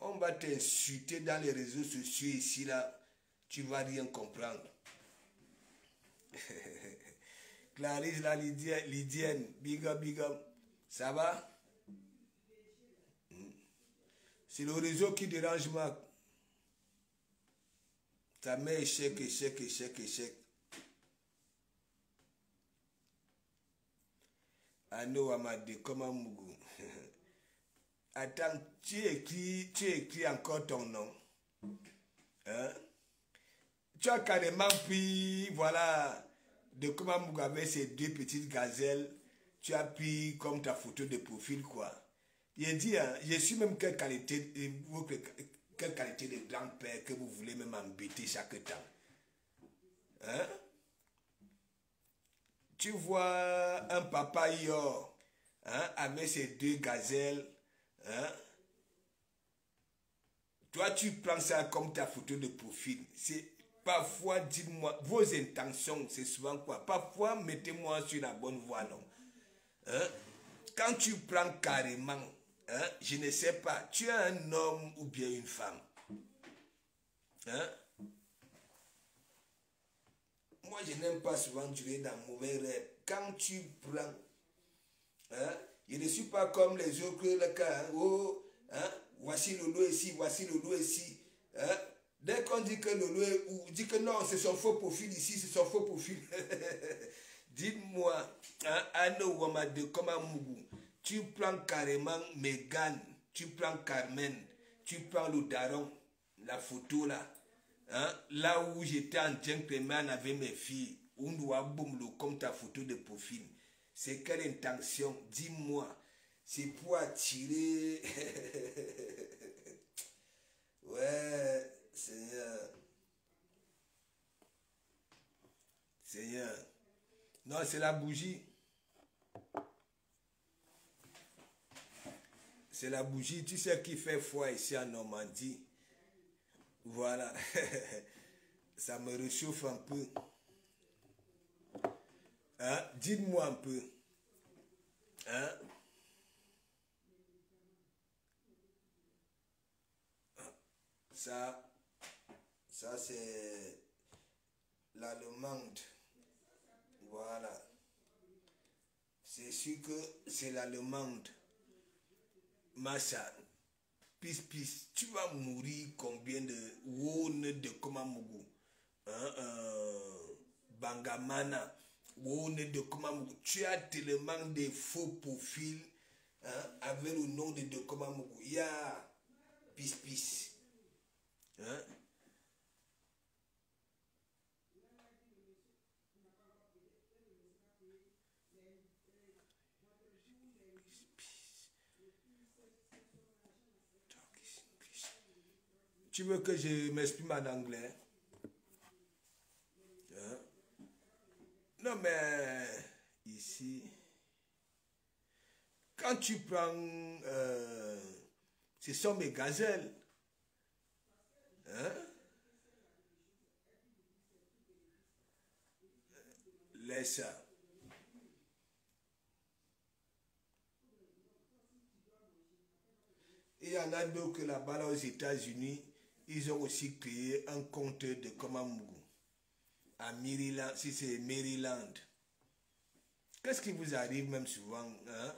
On va t'insulter dans les réseaux sociaux ici, là. Tu vas rien comprendre. Clarisse, la Lydienne, big up. Ça va? C'est le réseau qui dérange moi. Ça met échec. Ano Amade, comment Mougou? Attends, tu écris encore ton nom. Hein? Tu as carrément pris, voilà, de comment Mougou avec ces 2 petites gazelles. Tu as pris comme ta photo de profil, quoi. Il dit, hein, je suis même quelle qualité de grand-père que vous voulez même embêter chaque temps. Hein? Tu vois un papa Yor, hein, avec ses 2 gazelles. Hein? Toi, tu prends ça comme ta photo de profil. C'est parfois, dites-moi, vos intentions, c'est souvent quoi? Parfois, mettez-moi sur la bonne voie, non? Hein? Quand tu prends carrément, hein, je ne sais pas, tu es un homme ou bien une femme. Hein? Moi, je n'aime pas souvent durer dans mauvais rêve. Quand tu prends, hein, Je ne suis pas comme les autres, le cas, hein, oh, hein, voici Lolo ici, voici Lolo ici. Hein. Dès qu'on dit que Lolo est où, dit que non, c'est son faux profil ici, c'est son faux profil. Dites-moi, hein, Anno Wamade Komamougou, tu prends carrément Megan, tu prends Carmen, tu prends le daron, la photo là, hein, là où j'étais en gentleman avec mes filles, on doit boum comme ta photo de profil. C'est quelle intention? Dis-moi. C'est pour attirer. Ouais, Seigneur. Seigneur. Non, c'est la bougie. C'est la bougie. Tu sais qui fait foi ici en Normandie. Voilà. Ça me réchauffe un peu. Hein? Dites-moi un peu. Hein? Ça c'est l'allemande. Voilà. C'est sûr que c'est l'allemande. Macha, pis, tu vas mourir combien de wone de Komamougou? Bangamana, wone de Komamougou. Tu as tellement de faux profils, hein, avec le nom de Komamougou. Il y a pis. Hein? Tu veux que je m'exprime en anglais? Hein? Non, mais ici, quand tu prends, ce sont mes gazelles. Hein? Laisse ça. Il y en a d'autres là-bas là, aux États-Unis, ils ont aussi créé un compte de Komamougou. À Maryland, si c'est Maryland. Qu'est-ce qui vous arrive même souvent? Hein?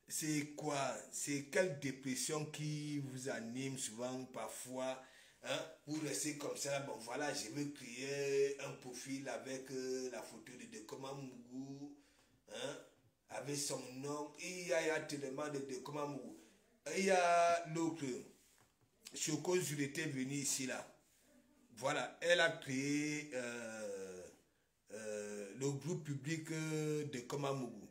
C'est quoi? C'est quelle dépression qui vous anime souvent parfois? Hein? Vous restez comme ça, bon voilà, je veux créer un profil avec la photo de Komamougou, hein? Avec son nom. Il y a tellement de Komamougou. Il y a l'autre, Choco était venu ici là. Voilà, elle a créé le groupe public de Komamougou.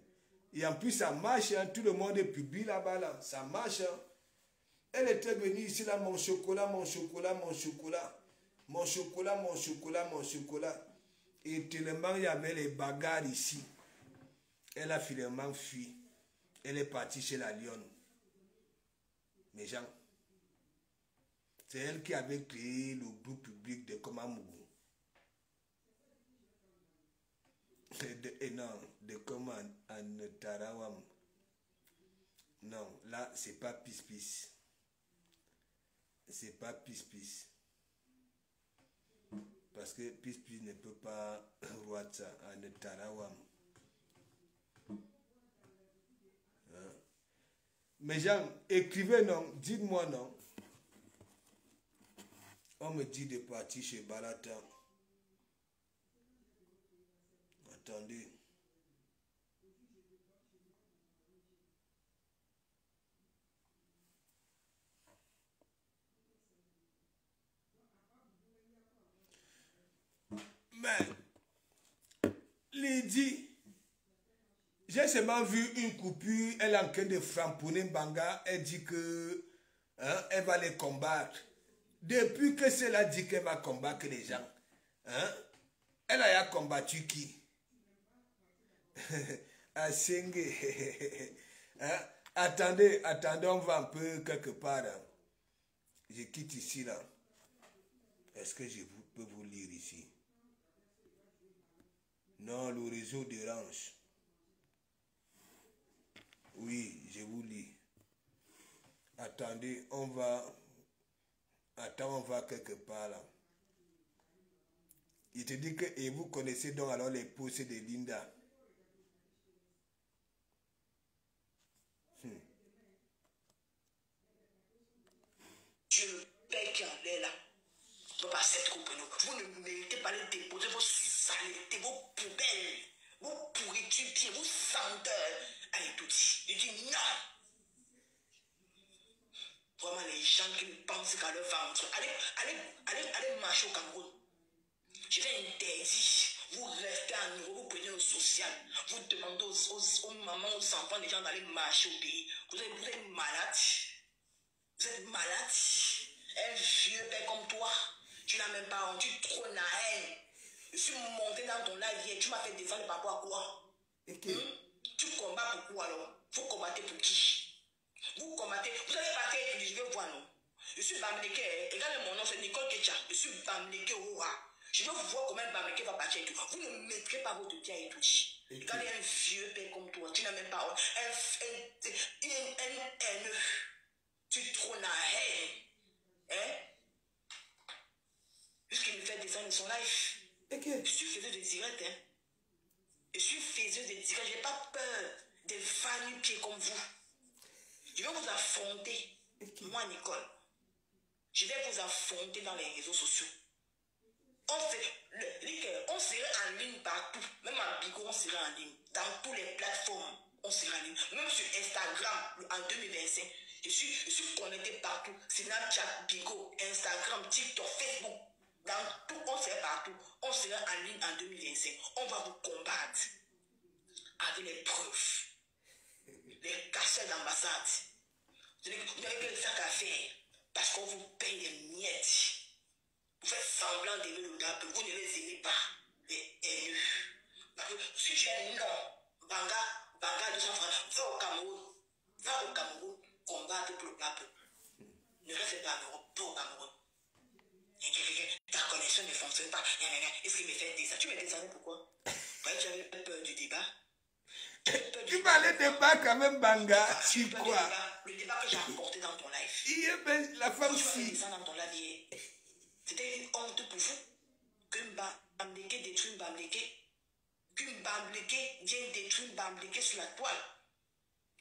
Et en plus, ça marche, hein, tout le monde est public là-bas, là. Ça marche. Hein. Elle était venue ici, là, mon chocolat, mon chocolat, mon chocolat. Mon chocolat, mon chocolat, mon chocolat. Et tellement il y avait les bagarres ici. Elle a finalement fui. Elle est partie chez la Lionne. Mes gens. C'est elle qui avait créé le groupe public de Komamougou. Non, de Koman en Tarawam. Non, là, c'est pas pis. C'est pas pis. Parce que pis ne peut pas voir ça en Tarawam. Hein? Mais gens, écrivez non, dites-moi non. On me dit de partir chez Balata. Attendez. Mais, Lydie, j'ai seulement vu une coupure, elle est en train de framponner Banga, elle dit que hein, elle va les combattre. Depuis que celle-là dit qu'elle va combattre les gens, hein, elle a combattu qui? Asenge. Hein? Attendez, on va un peu quelque part. Hein. Je quitte ici là. Est-ce que peux vous lire ici? Non, le réseau dérange. Oui, je vous lis. Attendez, on va quelque part là. Il te dit que, et vous connaissez donc alors les postes de Linda. Dieu le Père qui en est là. Ne pas cette coupe, vous ne méritez pas les déposer vos saletés, vos poubelles, vos pourritures, pieds, vos senteurs. Allez, tout dit. Je dis non. Vraiment, les gens qui ne pensent qu'à leur ventre. Allez marcher au Cameroun. Je vais interdire. Vous restez en Europe, vous prenez au social. Vous demandez aux mamans, aux enfants, les gens d'aller marcher au pays. Vous êtes malade. Vous êtes malade. Un vieux père comme toi. Tu n'as même pas honte, tu trônes la haine. Je suis monté dans ton live hier, tu m'as fait descendre par rapport à quoi? Tu combats pour quoi alors? Vous combattez pour qui? Vous combattez, vous allez partir, je vais voir non? Je suis Bamileke, regardez mon nom, c'est Nicole Ketcha. Je suis Bamileke Oura. Je veux voir comment Bamileke va partir et tout. Vous ne mettrez pas votre pied et tout. Regardez un vieux père comme toi, tu n'as même pas honte. Un haineux. Tu trônes la haine. Hein? Puisqu'il me fait descendre son life. Je suis faiseuse de direct, hein. Je suis faiseuse de direct. Je n'ai pas peur des va-nu-pieds comme vous. Je vais vous affronter. Moi, Nicole. Je vais vous affronter dans les réseaux sociaux. On serait en ligne partout. Même à Bigo, on serait en ligne. Dans toutes les plateformes, on serait en ligne. Même sur Instagram, en 2025. Je suis connecté partout. Snapchat, Bigo, Instagram, TikTok, Facebook. Dans tout, on serait partout. On serait en ligne en 2025. On va vous combattre avec les preuves. Les casseurs d'ambassade. Vous n'avez que le sac à faire. Parce qu'on vous paye des miettes. Vous faites semblant d'aimer le gars, vous ne les aimez pas. Les haineux. Parce que si tu es non, Banga 200 francs, va au Cameroun, combattre pour le peuple. Ne reste pas en Europe, pas au Cameroun. Ta connexion ne fonctionne pas. Est-ce qu'il me fait descendre? Tu me descends pourquoi? Parce que tu avais peur du débat. Tu parlais de débat quand même, Banga. Tu quoi? Le débat que j'ai apporté dans ton live. La femme si. Tu si. descendre dans ton live. C'était une honte pour vous. Qu'une Bamileke détruit une Bamileke. Qu'une Bamileke vienne détruire une Bamileke sur la toile.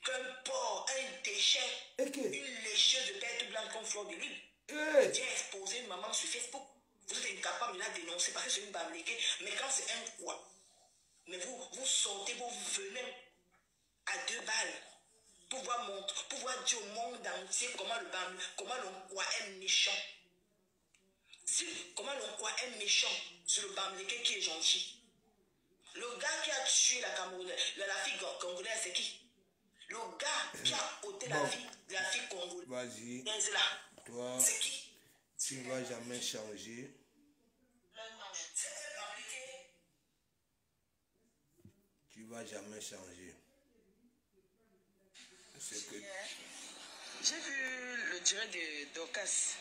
Qu'un porc, un déchet, une lécheuse de perte blanche comme Fleur de Lille. Vient exposer une maman sur Facebook. Vous êtes incapable de la dénoncer parce que c'est une Bamileke. Mais quand c'est un quoi? Mais vous sortez, vous venez à 2 balles pour voir dire au monde entier comment le quoi est méchant. Comment le quoi est méchant sur le Bamileke qui est gentil. Le gars qui a tué la fille congolaise, c'est qui? Le gars qui a ôté la vie de la fille congolaise. Vas-y. Toi, c'est qui? Tu ne vas jamais changer. Tu ne vas jamais changer. C'est que... J'ai vu le direct de Dorcas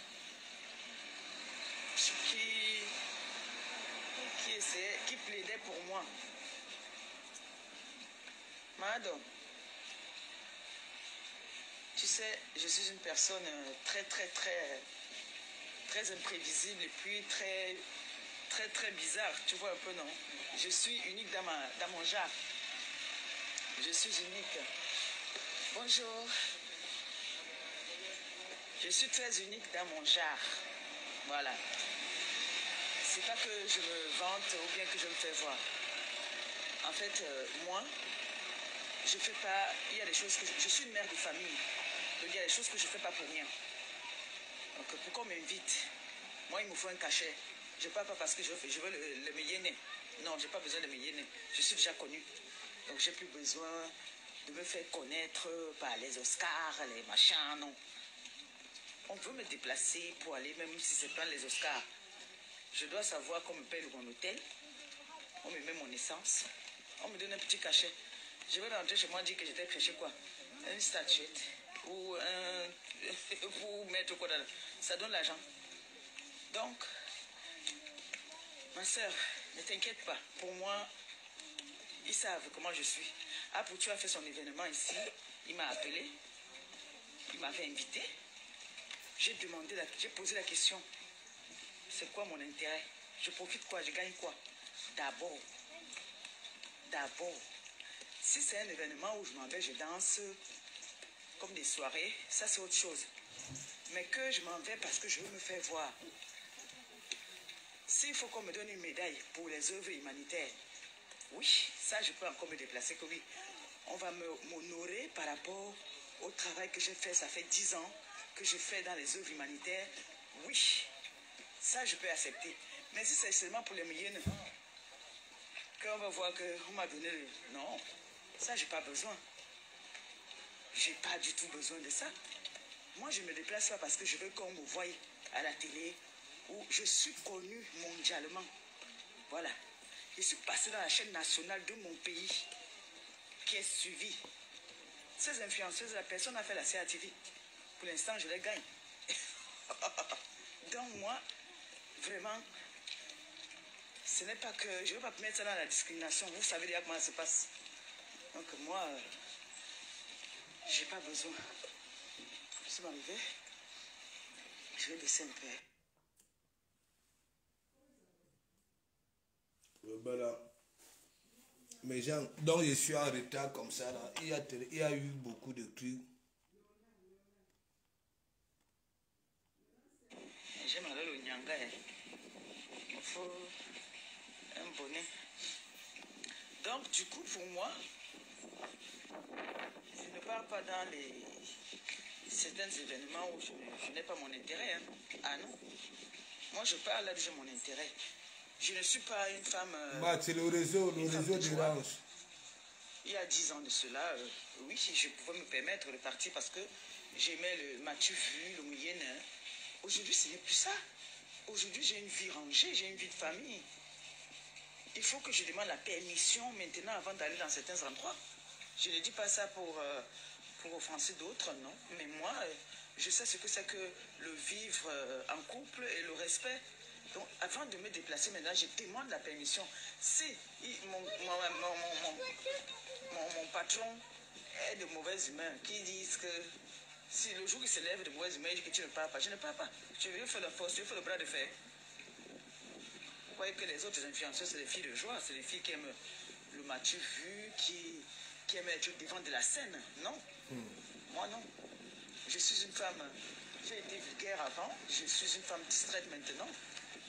qui plaidait pour moi. Madame, tu sais, je suis une personne très imprévisible et puis très bizarre. Tu vois un peu, non? Je suis unique dans mon genre. Je suis unique. Bonjour. Je suis très unique dans mon genre. Voilà. C'est pas que je me vante ou bien que je me fais voir. En fait, moi, je fais pas... Il y a des choses que... Je suis une mère de famille. Donc il y a des choses que je fais pas pour rien. Donc pourquoi on m'invite? Moi, il me faut un cachet. Je ne parle pas parce que je veux le me yéner. Non, je n'ai pas besoin de me yéner. Je suis déjà connue. Donc j'ai plus besoin de me faire connaître par les Oscars, les machins, non. On veut me déplacer pour aller, même si c'est pas les Oscars. Je dois savoir qu'on me paye mon hôtel. On me met mon essence. On me donne un petit cachet. Je vais rentrer chez moi dire que j'étais chez quoi? Une statuette. Ou un... pour mettre quoi dans... Ça donne l'argent. Donc, ma soeur, ne t'inquiète pas. Pour moi, ils savent comment je suis. Ah, pour tu as fait son événement ici. Il m'a appelé. Il m'avait invité. J'ai posé la question. C'est quoi mon intérêt? Je profite quoi? Je gagne quoi? D'abord, si c'est un événement où je m'en vais, je danse comme des soirées, ça c'est autre chose. mais que je m'en vais parce que je veux me faire voir. S'il faut qu'on me donne une médaille pour les œuvres humanitaires, oui, ça je peux encore me déplacer que oui. On va m'honorer par rapport au travail que j'ai fait. Ça fait 10 ans que je fais dans les œuvres humanitaires. Oui, ça je peux accepter. Mais si c'est seulement pour les moyennes, qu'on va voir qu'on m'a donné le... Non, ça j'ai pas besoin. J'ai pas du tout besoin de ça. Moi je me déplace pas parce que je veux qu'on me voie à la télé où je suis connue mondialement. Voilà. Je suis passée dans la chaîne nationale de mon pays qui est suivie. Ces influenceuses, la personne a fait la CATV. Pour l'instant, je les gagne. Donc moi, vraiment, ce n'est pas que... Je ne veux pas mettre ça dans la discrimination. Vous savez déjà comment ça se passe. Donc moi, j'ai pas besoin. Je suis arrivée. Je vais baisser un peu. Voilà. Mais gens, donc je suis en retard comme ça là. Il y a eu beaucoup de trucs. J'aime aller au Nyanga. Il faut un bonnet. Donc du coup pour moi, je ne pars pas dans certains événements où je n'ai pas mon intérêt. Hein. Ah non. Moi je parle là déjà mon intérêt. Je ne suis pas une femme... C'est le réseau dérange. Il y a 10 ans de cela, oui, je pouvais me permettre de partir parce que j'aimais le Mathieu Vu, le Mouyenne. Aujourd'hui, ce n'est plus ça. Aujourd'hui, j'ai une vie rangée, j'ai une vie de famille. Il faut que je demande la permission maintenant avant d'aller dans certains endroits. Je ne dis pas ça pour offenser d'autres, non. Mais moi, je sais ce que c'est que le vivre en couple et le respect. Donc, avant de me déplacer maintenant, je demande la permission. Si mon patron est de mauvaise humeur, qui disent que si le jour il se lève de mauvaise humeur, il dit que tu ne pars pas, je ne pars pas. Je vais faire la force, je vais faire le bras de fer. Vous voyez que les autres influenceurs, c'est des filles de joie, c'est des filles qui aiment le Mathieu Vu, qui aiment être devant de la scène. Non. Moi, non. Je suis une femme, j'ai été vulgaire avant, je suis une femme distraite maintenant.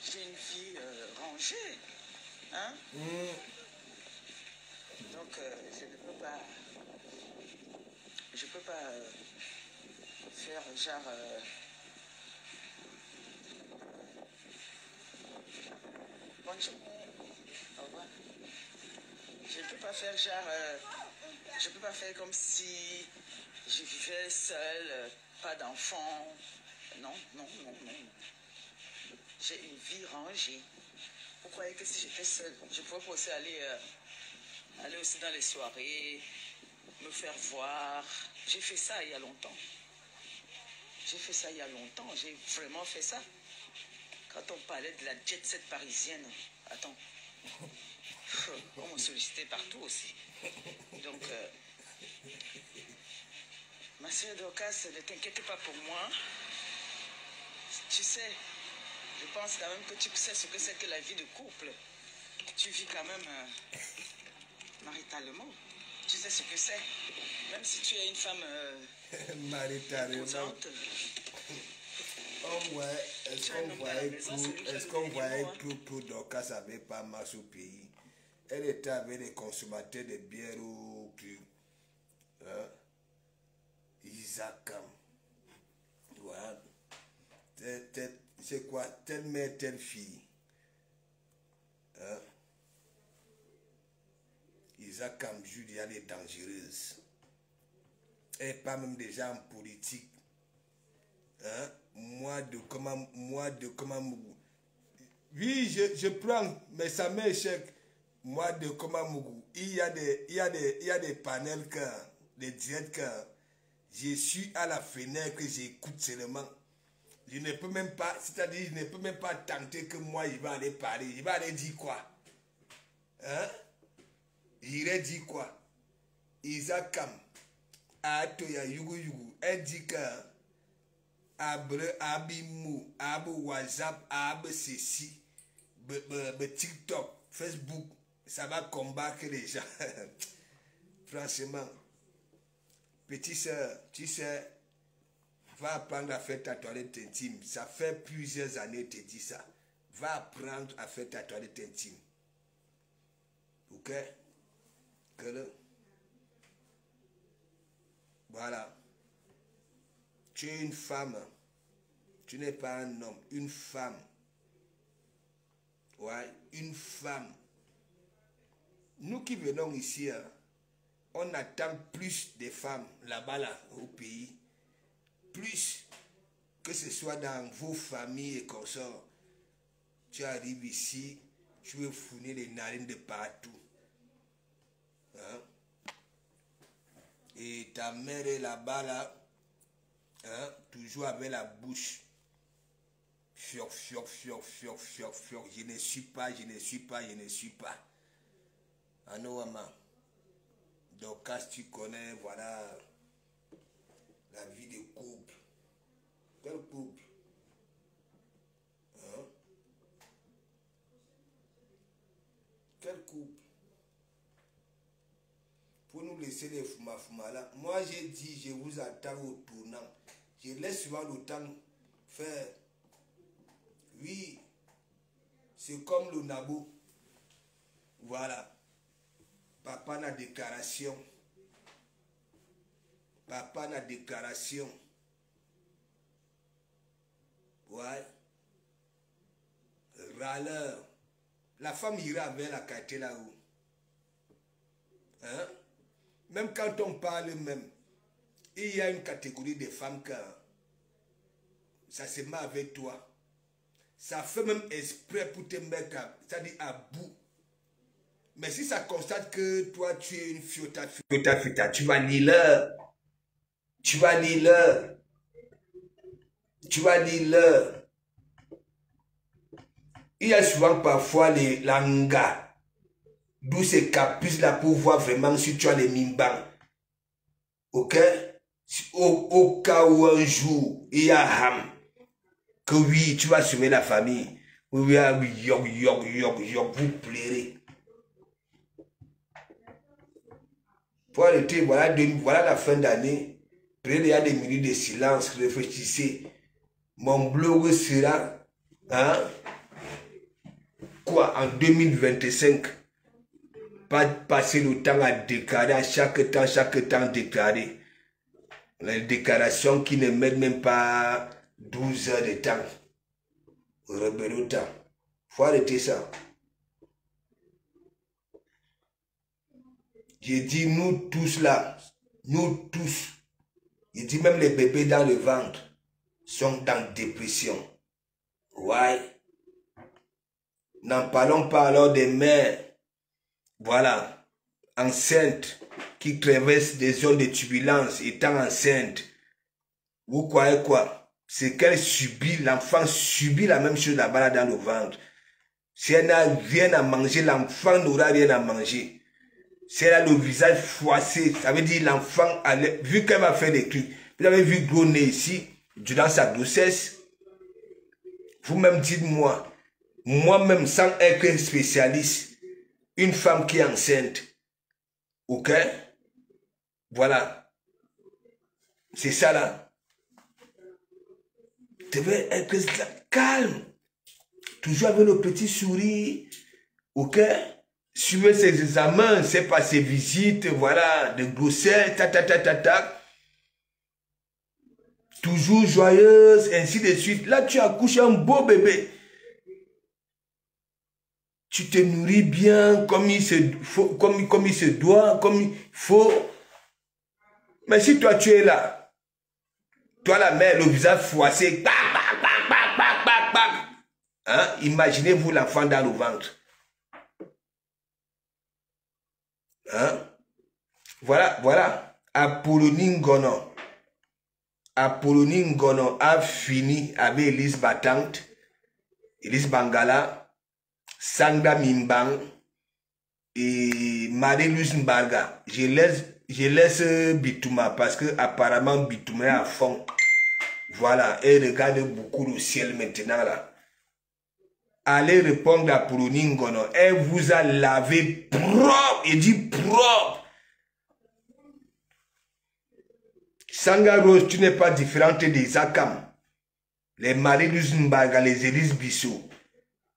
J'ai une vie rangée. Hein? Donc, je ne peux pas... Je peux pas faire genre... Bonjour. Au revoir. Je ne peux pas faire genre... je ne peux pas faire comme si je vivais seule, pas d'enfant. Non, non, non, non. J'ai une vie rangée. Vous croyez que si j'étais seule, je pourrais aussi aller aussi dans les soirées, me faire voir. J'ai fait ça il y a longtemps. J'ai fait ça il y a longtemps. J'ai vraiment fait ça. Quand on parlait de la jet set parisienne, attends, on me sollicitait partout aussi. Donc, ma soeur Dorcas, ne t'inquiète pas pour moi. Tu sais, je pense quand même que tu sais ce que c'est que la vie de couple. Tu vis quand même maritalement. Tu sais ce que c'est. Même si tu es une femme maritalement. Oh ouais, est-ce qu'on voyait que Dorcas avait pas marché au pays? Elle était avec les consommateurs de bière ou plus. Hein? Isaac. Voilà. C'est quoi? Telle mère, telle fille. Hein? Isaac Juliane est dangereuse. Elle n'est pas même déjà en politique. Hein? Moi de comment. Oui, je prends, mais ça m'échec. Moi de comment. Il y a des panels des directs je suis à la fenêtre que j'écoute seulement. Je ne peux même pas, c'est-à-dire je ne peux même pas tenter que moi il va aller parler. Il va aller dire quoi? Hein? Il va dire quoi? Isaac Atoya Yugu, elle dit que Abre Abimou, Abe WhatsApp, Abe ceci, TikTok, Facebook, ça va combattre les gens. Franchement, petite soeur, tu sais, Va apprendre à faire ta toilette intime. Ça fait plusieurs années que je te dis ça. Va apprendre à faire ta toilette intime. Ok? Voilà. Tu es une femme. Tu n'es pas un homme. Une femme. Ouais, une femme. Nous qui venons ici, hein, on attend plus de femmes là-bas, là, au pays. Plus que ce soit dans vos familles et consorts. Tu arrives ici, tu veux fourner les narines de partout. Hein? Et ta mère est là-bas, là, hein, toujours avec la bouche. Fior, fior, fior, fior, fior, fior. Je ne suis pas, je ne suis pas, je ne suis pas. Anouama. Donc, quand tu connais, voilà, la vie de couple. Quel couple? Hein? Quel couple? Pour nous laisser les fuma là. Moi, j'ai dit, je vous attends au tournant. Je laisse souvent le temps faire. Oui, c'est comme le Nabo. Voilà. Papa n'a déclaration. Papa n'a déclaration. Ouais. Râleur. La femme ira avec la qualité là-haut. Hein? Même quand on parle même, il y a une catégorie de femmes que ça se met avec toi. Ça fait même exprès pour te mettre à bout. Mais si ça constate que toi tu es une fiota, tu vas lire l'heure. Tu vas lire l'heure. Tu vas lire l'heure. Il y a souvent parfois les langas. D'où ces caprices là pour voir vraiment si tu as les mimbans. Ok? Au cas où un jour il y a ham. Que oui, tu vas semer la famille. Oui, vous plairez. Pour arrêter, voilà la fin d'année. Prenez des minutes de silence, réfléchissez. Mon blog sera, hein, quoi, en 2025. Pas passer le temps à déclarer, à chaque temps déclarer. Les déclarations qui ne mettent même pas 12 heures de temps. Rebelle au temps. Faut arrêter ça. J'ai dit nous tous là, nous tous. J'ai dit même les bébés dans le ventre sont en dépression. Ouais. N'en parlons pas alors des mères, voilà, enceintes, qui traversent des zones de turbulence étant enceintes. Vous croyez quoi? C'est qu'elle subit, l'enfant subit la même chose là-bas dans le ventre. Si elle n'a rien à manger, l'enfant n'aura rien à manger. Si elle a le visage froissé, ça veut dire l'enfant, vu qu'elle va faire des trucs. Vous avez vu gros nez ici, durant sa grossesse. Vous-même dites-moi, moi-même sans être spécialiste, une femme qui est enceinte, ok? Voilà. C'est ça là. Tu devais être calme. Toujours avec le petit sourire, ok? Suivez ses examens, c'est pas ses visites, voilà, de grossesse, toujours joyeuse, ainsi de suite. Là, tu accouches un beau bébé. Tu te nourris bien, comme il se doit, comme il faut. Mais si toi, tu es là, toi, la mère, le visage froissé, hein? Imaginez-vous l'enfant dans le ventre. Hein? Voilà. Apollonie Ngono. Apollonie Ngono a fini avec Elise Batante, Elise Bangala, Sangda Mimbang et Marie-Louise Mbarga. Je laisse Bitouma parce que apparemment Bitouma est à fond. Voilà, elle regarde beaucoup le ciel maintenant là. Allez répondre à Apollonie Ngono. Elle vous a lavé propre. Il dit propre. Sanga Rose, tu n'es pas différente des Akam. Les maris d'Uzumbaga, les Élise Bissot.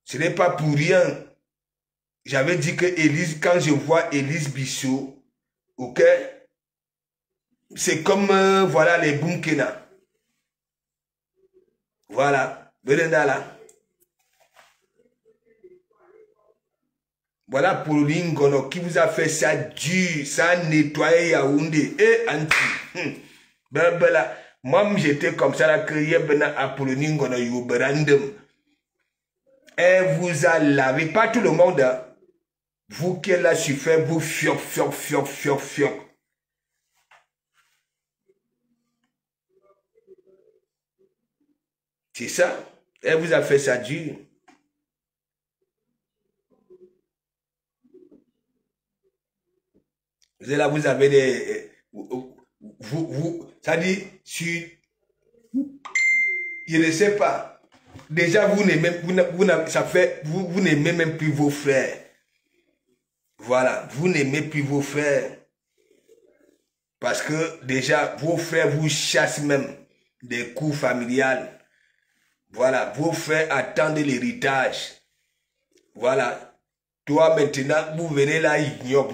Ce n'est pas pour rien. J'avais dit que Élise, quand je vois Élise Bissot, ok, c'est comme, voilà, les Bunkena. Voilà, Berendala. Voilà pour Lingono qui vous a fait ça dur, ça a nettoyé Yaoundé. Et Anti. Bebela. Moi, j'étais comme ça, là, que Yebena Apollonie Ngono Yoberandum. Elle vous a lavé, pas tout le monde, hein. Vous qui êtes là, je fais vous fioc. C'est ça. Elle vous a fait ça dur. Vous êtes là, vous avez des... ça dit, je ne sais pas. Déjà, vous n'aimez même plus vos frères. Voilà, vous n'aimez plus vos frères. Parce que déjà, vos frères vous chassent même des coups familiales. Voilà, vos frères attendent l'héritage. Voilà. Toi, maintenant, vous venez là, gnoc.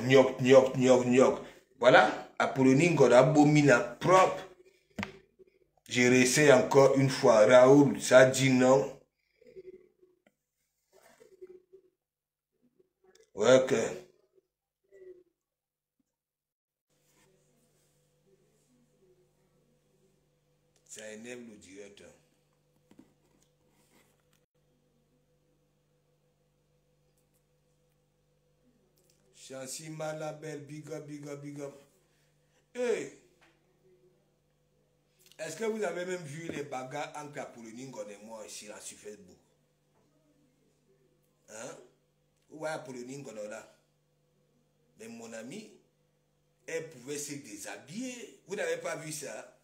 Voilà, Apollonie Ngono abomina propre. Je réessaye encore une fois. Raoul, ça dit non. Ouais, ok. Ça énerve le directeur. Chancy Malabel, big up. Hey! Est-ce que vous avez même vu les bagarres entre Apollonie Ngono et moi ici là sur Facebook? Hein? Vous voyez Apollonie Ngono là? Mais mon ami, elle pouvait se déshabiller. Vous n'avez pas vu ça?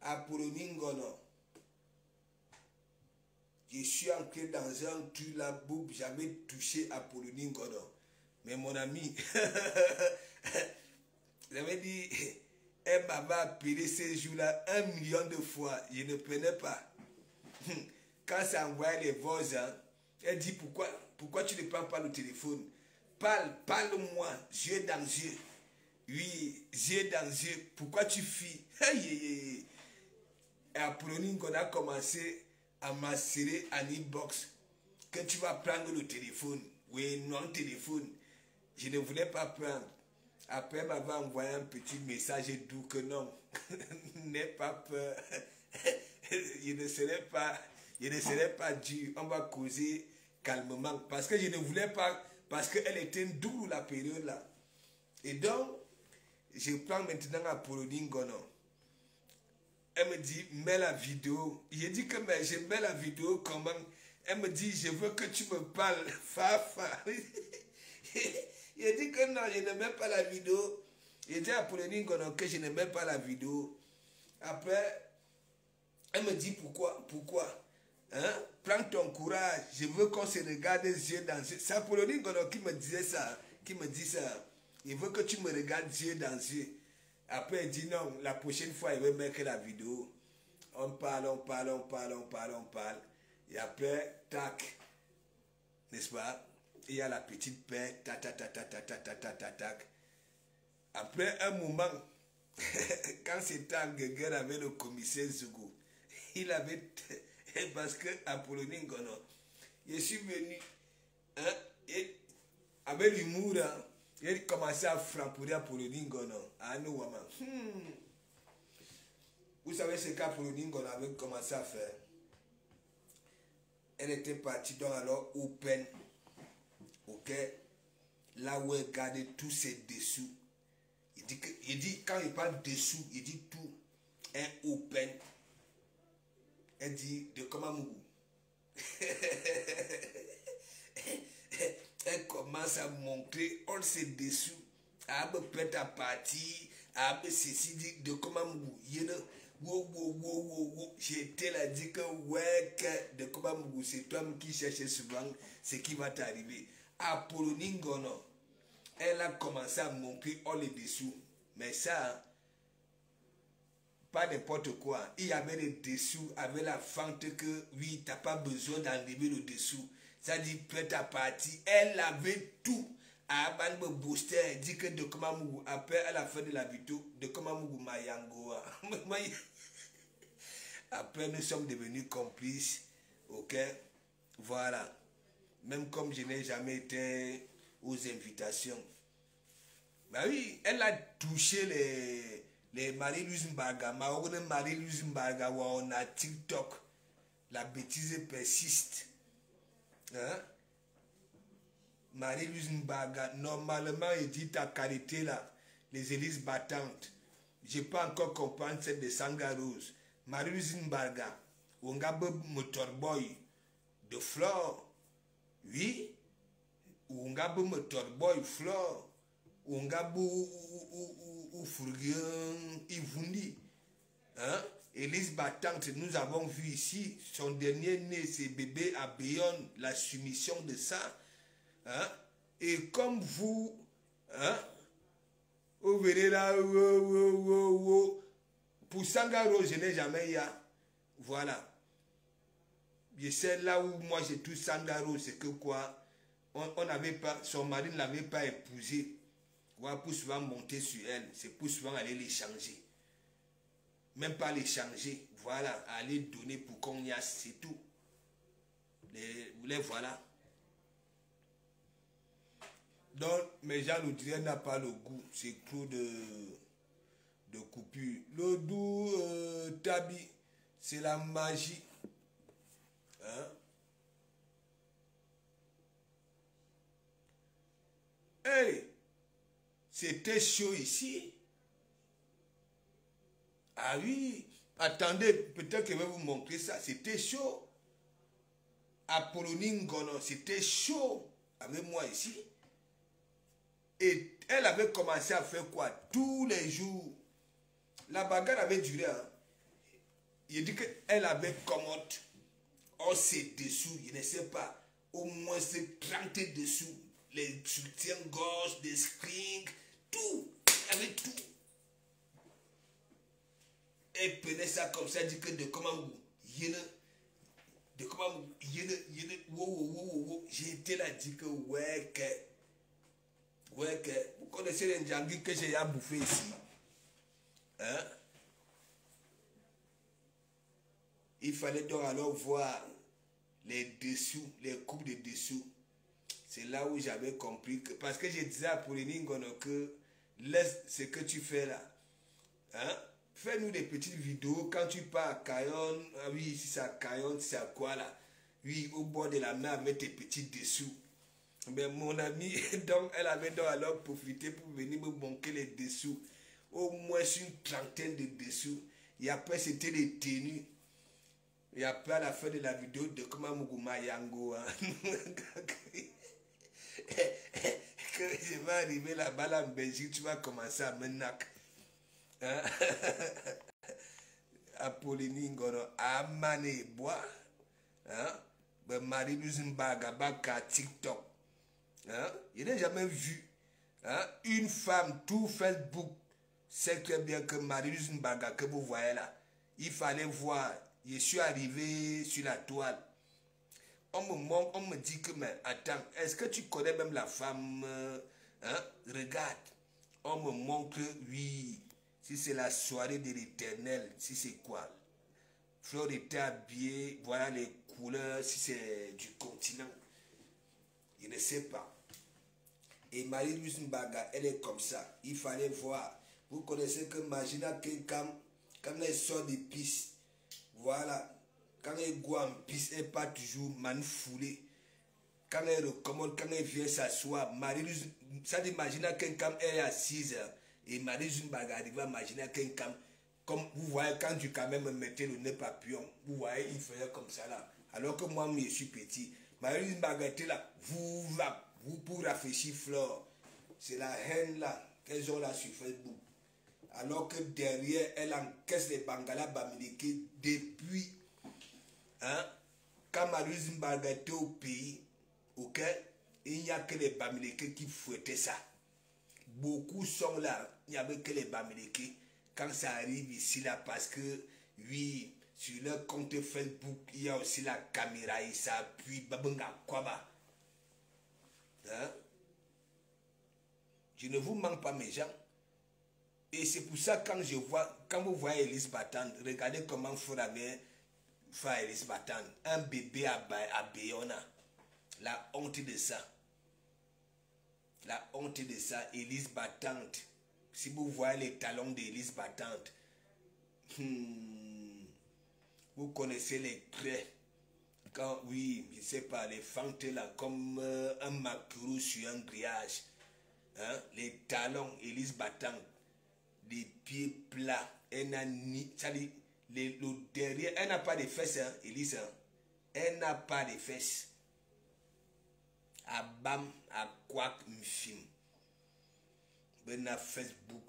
Apollonie Ngono. Je suis entré dans un truc la boucle, j'avais touché Apollonie Ngono. Mais mon ami, j'avais dit, elle m'avait appelé ces jours-là 1 million de fois. Je ne prenais pas. Quand ça envoyait les voix, hein, elle dit pourquoi tu ne prends pas le téléphone? Parle-moi, yeux dans yeux. Oui, yeux dans yeux. Pourquoi tu fuis? Et Apollonie Ngono a commencé à m'assurer en inbox que tu vas prendre le téléphone. Oui, non, téléphone. Je ne voulais pas prendre. Après, elle m'avait envoyé un petit message doux que non, n'aie pas peur. Je ne serai pas dur. On va causer calmement. Parce que je ne voulais pas, parce qu'elle était douce la période là. Et donc, je prends maintenant Apollonie Ngono. Elle me dit, mets la vidéo. J'ai dit que mais je mets la vidéo comment? Elle me dit, je veux que tu me parles. Fafa. J'ai dit que non, je ne mets pas la vidéo. J'ai dit à Apollonie Ngono que je ne mets pas la vidéo. Après, elle me dit pourquoi? Hein? Prends ton courage. Je veux qu'on se regarde les yeux dans les yeux. C'est Apollonie Ngono qui me disait ça. Qui me dit ça. Il veut que tu me regardes yeux dans les yeux. Après, elle dit non, la prochaine fois, il veut mettre la vidéo. On parle. Et après, tac. N'est-ce pas? Il y a la petite paix. Tac. Après un moment, quand c'était en guerre avec le commissaire Zougou, il avait. Parce que Apollonie Ngono, je suis venu. Hein, et avec l'humour, hein, il commençait à frapper Apollonie Ngono. À nous, Vous savez ce qu'Apollonie Ngono avait commencé à faire? Elle était partie donc alors open. Ok? Là où elle gardait tous ses dessous. Il dit quand il parle dessous, il dit tout. Un open. Elle dit de comment Mougou. Elle commence à montrer all ses dessous. Elle me prête à partir. Elle me ceci dit de comment Mougou. J'étais là dit que ouais que de comment Mougou. C'est toi qui cherches souvent ce qui va t'arriver. Apollonie Ngono. Elle a commencé à montrer all les dessous. Mais ça, pas n'importe quoi. Il y avait les dessous avec la fente que, oui, tu n'as pas besoin d'enlever le dessous. Ça dit, prête à partir. Elle avait tout. Aban me booster, elle dit que de Komamougou, après à la fin de la vidéo, de Komamougou Mayango. Après, nous sommes devenus complices. Ok? Voilà. Même comme je n'ai jamais été aux invitations. Bah oui, elle a touché les Marie-Louise Mbaga. Marie-Louise Mbaga, on a TikTok. La bêtise persiste. Hein? Marie-Louise Mbaga, normalement, il dit ta qualité là, les hélices battantes. Je n'ai pas encore compris celle de Sangarose. Marie-Louise Mbaga, on a un motorboy de Flore. Oui, on a un motorboy Flore. On a un fourgon Ivundi. Hein? Élise battante, nous avons vu ici, son dernier né, c'est bébé à Bayonne, la soumission de ça. Hein? Et comme vous, hein, vous verrez là, pour Sangaro, je n'ai jamais eu. Voilà. Je sais là où moi j'ai tout Sangaro, c'est que quoi, on n'avait pas, son mari ne l'avait pas épousé. Voilà, pour souvent monter sur elle, c'est pour souvent aller l'échanger. Même pas l'échanger, voilà, aller donner pour qu'on y a, c'est tout. Les voilà. Donc, mais Jean Loudrier n'a pas le goût, c'est trop de coupure. Le doux tabi, c'est la magie. Hein? Hey, c'était chaud ici. Ah oui, attendez, peut-être que je vais vous montrer ça. C'était chaud. Apollonie Ngono, c'était chaud avec moi ici. Et elle avait commencé à faire quoi? Tous les jours. La bagarre avait duré. Hein? Il dit qu'elle avait commode. Or, ses dessous, je ne sais pas. Au moins, c'est 30 dessous. Les soutiens-gorge, des strings, tout. Elle avait tout. Elle prenait ça comme ça, elle dit que de comment vous. De comment vous. J'ai été là, dit que ouais, que. Ouais, que vous connaissez les Ndjangui que j'ai bouffé ici. Hein? Il fallait donc alors voir les dessous, les coupes de dessous. C'est là où j'avais compris que. Parce que je disais à Pauline Ngono que laisse ce que tu fais là. Hein? Fais-nous des petites vidéos quand tu pars à Cayonne. Ah oui, si c'est à Cayonne, c'est à quoi là? Oui, au bord de la mer avec tes petits dessous. Mais mon ami, donc, elle avait donc alors profité pour venir me manquer les dessous. Au moins une trentaine de dessous. Et après, c'était les tenues. Et après, à la fin de la vidéo, de comment Muguma Yango. Hein? Que je vais arriver là-bas en Belgique, tu vas commencer à me nac. Hein? Apollonie Ngono, Amane Bois. Hein? Marie-Louise Mbaga, Baka, TikTok. Hein? Je n'ai jamais vu, hein, une femme, tout Facebook, sait très bien que Marie-Louise Mbaga, que vous voyez là, il fallait voir, je suis arrivé sur la toile. On me dit que, mais attends, est-ce que tu connais même la femme? Hein? Regarde, on me montre, oui, si c'est la soirée de l'Éternel, si c'est quoi? Flore était habillée, voilà les couleurs, si c'est du continent. Je ne sais pas. Et Marie-Louise Mbaga, elle est comme ça. Il fallait voir. Vous connaissez que Magina Kenkam, quand elle sort des pistes, voilà. Quand elle goûte en piste, elle n'est pas toujours manfoulée. Quand elle recommande, quand elle vient s'asseoir, Marie-Louise, ça dit Magina Kenkam, elle est assise. Et Marie-Louise Mbaga arrive à Magina Kenkam. Comme vous voyez, quand du quand même me mettais le nez papillon, vous voyez, il faisait comme ça là. Alors que moi, je suis petit. Marie-Louise Mbaga était là, vous pour rafraîchir Flore. C'est la haine là qu'elles ont là sur Facebook. Alors que derrière, elle encaisse les Bangala Bamileke depuis. Hein, quand Marie-Louise Mbaga était au pays, ok, il n'y a que les Bamileke qui fouettaient ça. Beaucoup sont là, il n'y avait que les Bamileke. quand ça arrive ici là, parce que oui, sur leur compte Facebook, il y a aussi la caméra et ça appuie babanga kwaba. Hein? Je ne vous manque pas mes gens. Et c'est pour ça quand je vois, quand vous voyez Elise Batande, regardez comment Four avait fait Elise Batande, un bébé à Bayona. La honte de ça. La honte de ça, Elise Batante. Si vous voyez les talons d'Elise Batante, vous connaissez les traits. Quand, oui, je sais pas, les fentes là, comme un maquereau sur un grillage. Hein? Les talons, Elise Batante. Les pieds plats. Elle n'a ni. C'est-à-dire, le derrière, elle n'a pas de fesses, hein, Elise. Hein? Elle n'a pas de fesses. À bam, à quoi un film. Ben à Facebook.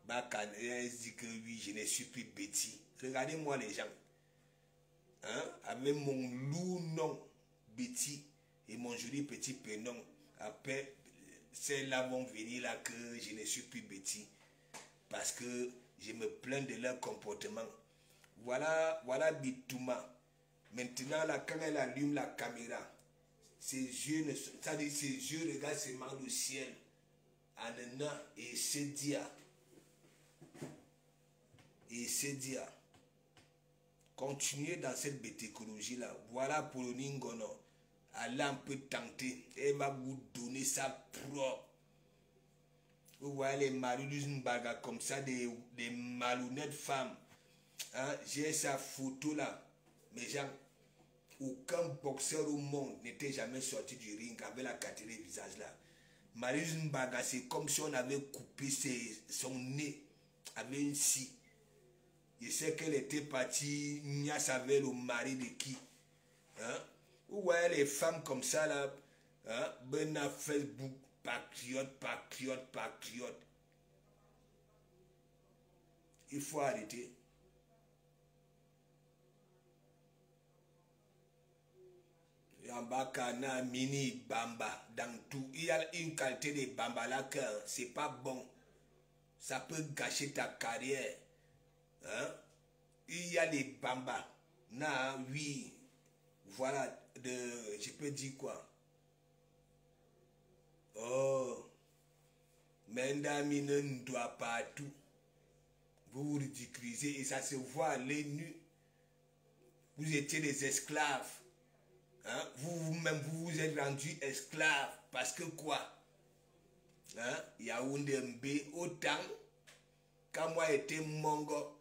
Bah, quand elle dit que oui, je ne suis plus Betty. Regardez-moi les gens. Hein? Avec mon lourd nom, Betty, et mon joli petit prénom. Après, celles-là vont venir là que je ne suis plus Betty. Parce que je me plains de leur comportement. Voilà Bitouma. Maintenant, là, quand elle allume la caméra, ses yeux ne sont, c'est-à-dire ses yeux regardent seulement le ciel. Anana et Sedia. Et Sedia. Continuez dans cette bêtécologie là. Voilà pour le Ningono. Allah peut tenter. Elle va vous donner sa propre. Vous voyez les Marilus Mbaga comme ça, des malhonnêtes femmes. Hein? J'ai sa photo là. Mes gens, aucun boxeur au monde n'était jamais sorti du ring avec la catégorie visage là. Marilus Mbaga, c'est comme si on avait coupé son nez avec une scie. Je sais qu'elle était partie, Nias avec le mari de qui. Hein? Vous voyez les femmes comme ça là. Hein? Ben à Facebook. Patriote. Il faut arrêter. Yambakana, mini, bamba, dans tout. Il y a une qualité de bamba là que c'est pas bon. Ça peut gâcher ta carrière. Hein? Il y a des bambas. Na, oui. Voilà, je peux dire quoi? Oh, Mendamine ne doit pas tout. Vous vous ridiculisez et ça se voit à l'œil nu. Vous étiez des esclaves. Hein? Vous-même, vous vous êtes rendus esclaves. Parce que quoi? Hein? Yaoundé Mbe, autant, quand moi j'étais mongo,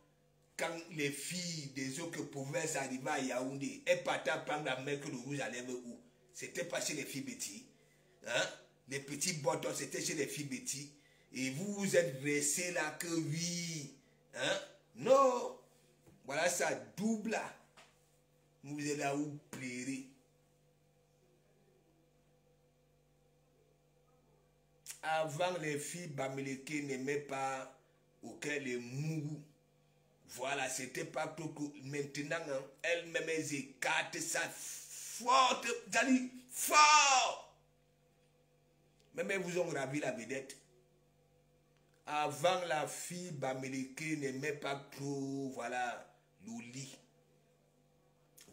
quand les filles des autres provinces arrivaient à Yaoundé, elles partaient prendre la mer que le rouge allait où? C'était pas chez les filles Betty. Hein? Les petits bottons, c'était chez les filles Betty. Et vous vous êtes restés là que oui. Hein? Non. Voilà ça double là. Vous êtes là où plairez. Avant, les filles Bamileke n'aimaient pas auquel les mourous. Voilà, c'était pas trop que maintenant, hein, elles-mêmes, elles écartent ça fort. J'allais fort. Même elles vous ont ravi la vedette. Avant, la fille Bamileke n'aimait pas trop, voilà, le lit.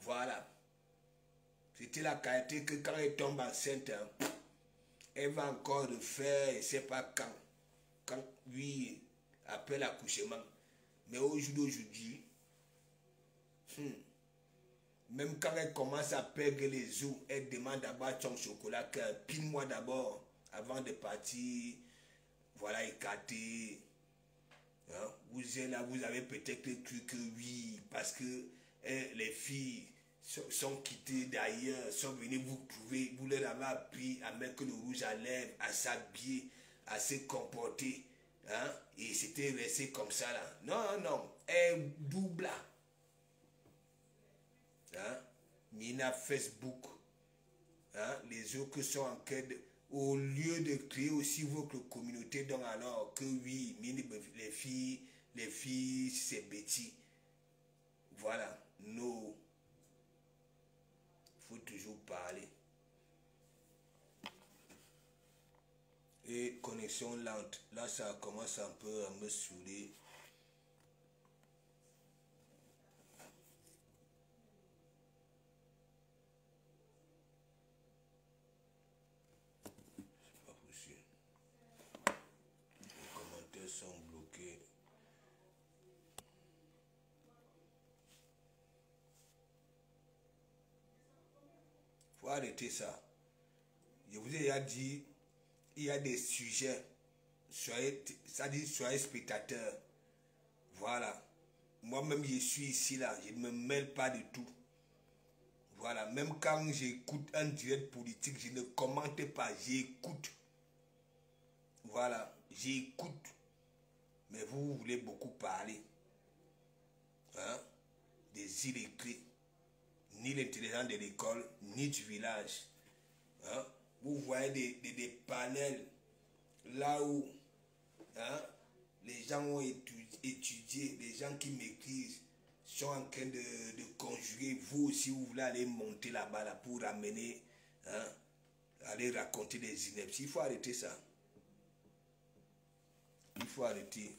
Voilà. C'était la qualité que quand elle tombe enceinte, hein, elle va encore refaire, je ne sais pas quand. Quand, oui, après l'accouchement. Mais aujourd'hui, même quand elle commence à perdre les os, elle demande d'abord son chocolat, pile-moi d'abord, avant de partir, voilà, écarté. Hein? Vous êtes là, vous avez peut-être cru que oui, parce que les filles sont quittées d'ailleurs, sont venues vous trouver, vous leur avez appris à mettre le rouge à lèvres, à s'habiller, à se comporter. Hein? Et c'était resté comme ça là. Non, elle double là. Hein? Mina Facebook. Hein? Les autres sont en quête. Au lieu de créer aussi votre communauté, donc alors que oui, les filles, c'est Betty. Voilà, non. Il faut toujours parler. Et connexion lente. Là, ça commence un peu à me saouler. sont bloqués. Faut arrêter ça. Je vous ai déjà dit, il y a des sujets. Ça dit, soyez spectateurs. Voilà. Moi-même, je suis ici, là. Je ne me mêle pas de tout. Voilà. Même quand j'écoute un direct politique, je ne commente pas. J'écoute. Voilà. J'écoute. Mais vous voulez beaucoup parler. Hein? Des illettrés. Ni l'intelligence de l'école, ni du village. Hein? Vous voyez des panels là où, hein, les gens ont étudié, les gens qui maîtrisent sont en train de conjuguer. Vous aussi, vous voulez aller monter là-bas là, pour ramener, hein, aller raconter des inepties. Il faut arrêter ça. Il faut arrêter.